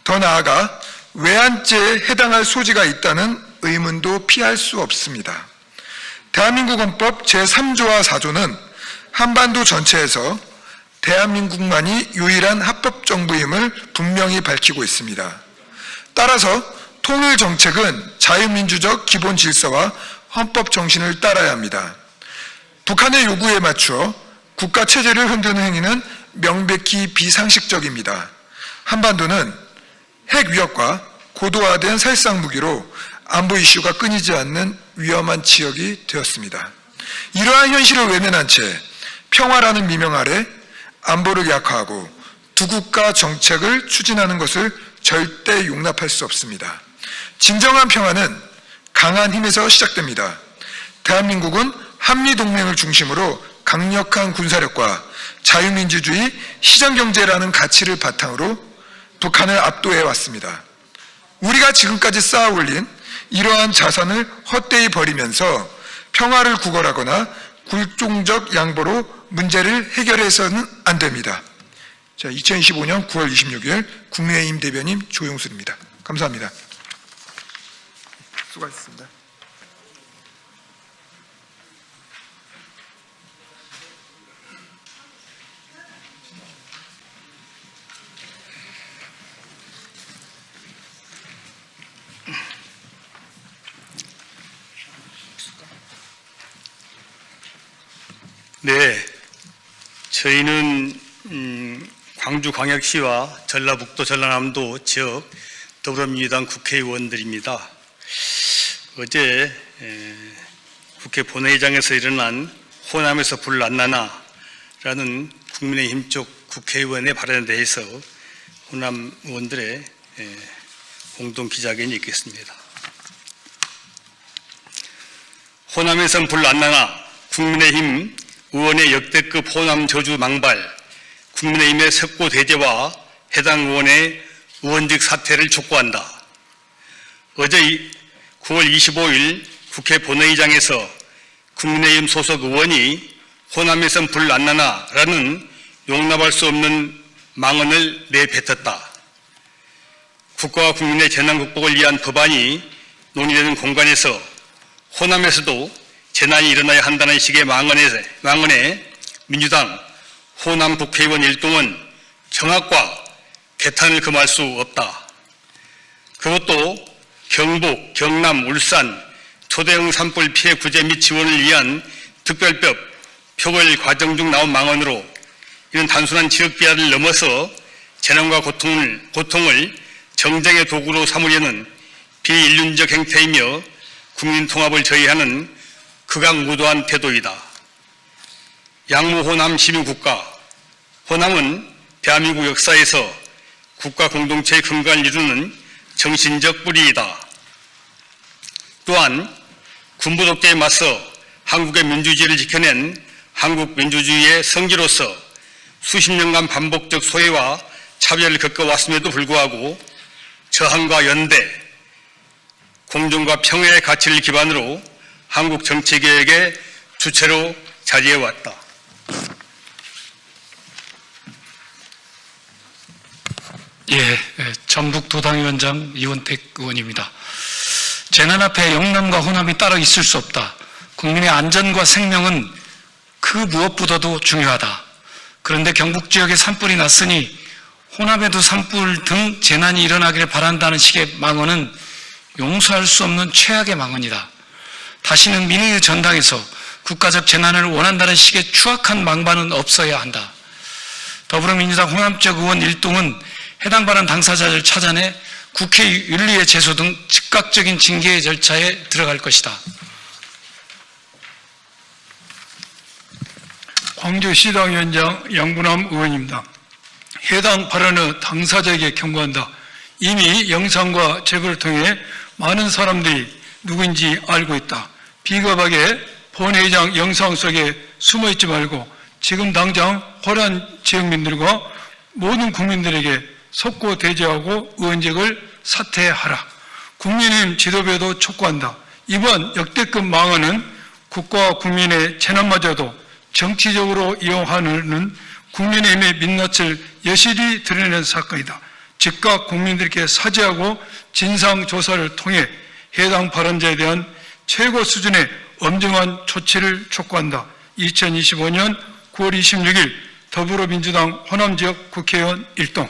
더 나아가 외환죄에 해당할 소지가 있다는 의문도 피할 수 없습니다. 대한민국 헌법 제3조와 4조는 한반도 전체에서 대한민국만이 유일한 합법정부임을 분명히 밝히고 있습니다. 따라서 통일정책은 자유민주적 기본 질서와 헌법 정신을 따라야 합니다. 북한의 요구에 맞추어 국가체제를 흔드는 행위는 명백히 비상식적입니다. 한반도는 핵 위협과 고도화된 살상 무기로 안보 이슈가 끊이지 않는 위험한 지역이 되었습니다. 이러한 현실을 외면한 채 평화라는 미명 아래 안보를 약화하고 두 국가 정책을 추진하는 것을 절대 용납할 수 없습니다. 진정한 평화는 강한 힘에서 시작됩니다. 대한민국은 한미동맹을 중심으로 강력한 군사력과 자유민주주의, 시장경제라는 가치를 바탕으로 북한을 압도해 왔습니다. 우리가 지금까지 쌓아 올린 이러한 자산을 헛되이 버리면서 평화를 구걸하거나 굴종적 양보로 문제를 해결해서는 안 됩니다. 자, 2025년 9월 26일 국민의힘 대변인 조용술입니다. 감사합니다. 수고하셨습니다. 네, 저희는 광주광역시와 전라북도, 전라남도 지역 더불어민주당 국회의원들입니다. 어제 국회 본회의장에서 일어난 호남에서 불 안 나나라는 국민의힘 쪽 국회의원의 발언에 대해서 호남 의원들의 공동 기자회견이 있겠습니다. 호남에선 불 안 나나, 국민의힘 의원의 역대급 호남 저주 망발, 국민의힘의 석고 대제와 해당 의원의 의원직 사퇴를 촉구한다. 어제 9월 25일 국회 본회의장에서 국민의힘 소속 의원이 호남에선 불 안 나나라는 용납할 수 없는 망언을 내뱉었다. 국가와 국민의 재난 극복을 위한 법안이 논의되는 공간에서 호남에서도 재난이 일어나야 한다는 식의 망언에 민주당 호남 국회의원 일동은 경악과 개탄을 금할 수 없다. 그것도 경북, 경남, 울산 초대형 산불 피해 구제 및 지원을 위한 특별법 표결 과정 중 나온 망언으로 이는 단순한 지역 비하를 넘어서 재난과 고통을 정쟁의 도구로 삼으려는 비인륜적 행태이며 국민 통합을 저해하는 극악무도한 태도이다. 양무호남 시민국가, 호남은 대한민국 역사에서 국가 공동체의 근간을 이루는 정신적 뿌리이다. 또한 군부 독재에 맞서 한국의 민주주의를 지켜낸 한국 민주주의의 성지로서 수십 년간 반복적 소외와 차별을 겪어왔음에도 불구하고 저항과 연대, 공존과 평화의 가치를 기반으로 한국 정치개혁의 주체로 자리해왔다. 전북도당위원장 이원택 의원입니다. 재난 앞에 영남과 호남이 따로 있을 수 없다. 국민의 안전과 생명은 그 무엇보다도 중요하다. 그런데 경북 지역에 산불이 났으니 호남에도 산불 등 재난이 일어나기를 바란다는 식의 망언은 용서할 수 없는 최악의 망언이다. 다시는 민의의 전당에서 국가적 재난을 원한다는 식의 추악한 망반은 없어야 한다. 더불어민주당 호남 지역 의원 일동은 해당 발언 당사자를 찾아내 국회 윤리의 제소 등 즉각적인 징계 절차에 들어갈 것이다. 광주시당위원장 양분함 의원입니다. 해당 발언의 당사자에게 경고한다. 이미 영상과 제보를 통해 많은 사람들이 누구인지 알고 있다. 비겁하게 본회의장 영상 속에 숨어있지 말고 지금 당장 호남 지역민들과 모든 국민들에게 속고 대조하고 의원직을 사퇴하라. 국민의힘 지도부에도 촉구한다. 이번 역대급 망언은 국가와 국민의 재난마저도 정치적으로 이용하는 국민의힘의 민낯을 여실히 드러낸 사건이다. 즉각 국민들께 사죄하고 진상조사를 통해 해당 발언자에 대한 최고 수준의 엄정한 조치를 촉구한다. 2025년 9월 26일 더불어민주당 호남지역 국회의원 일동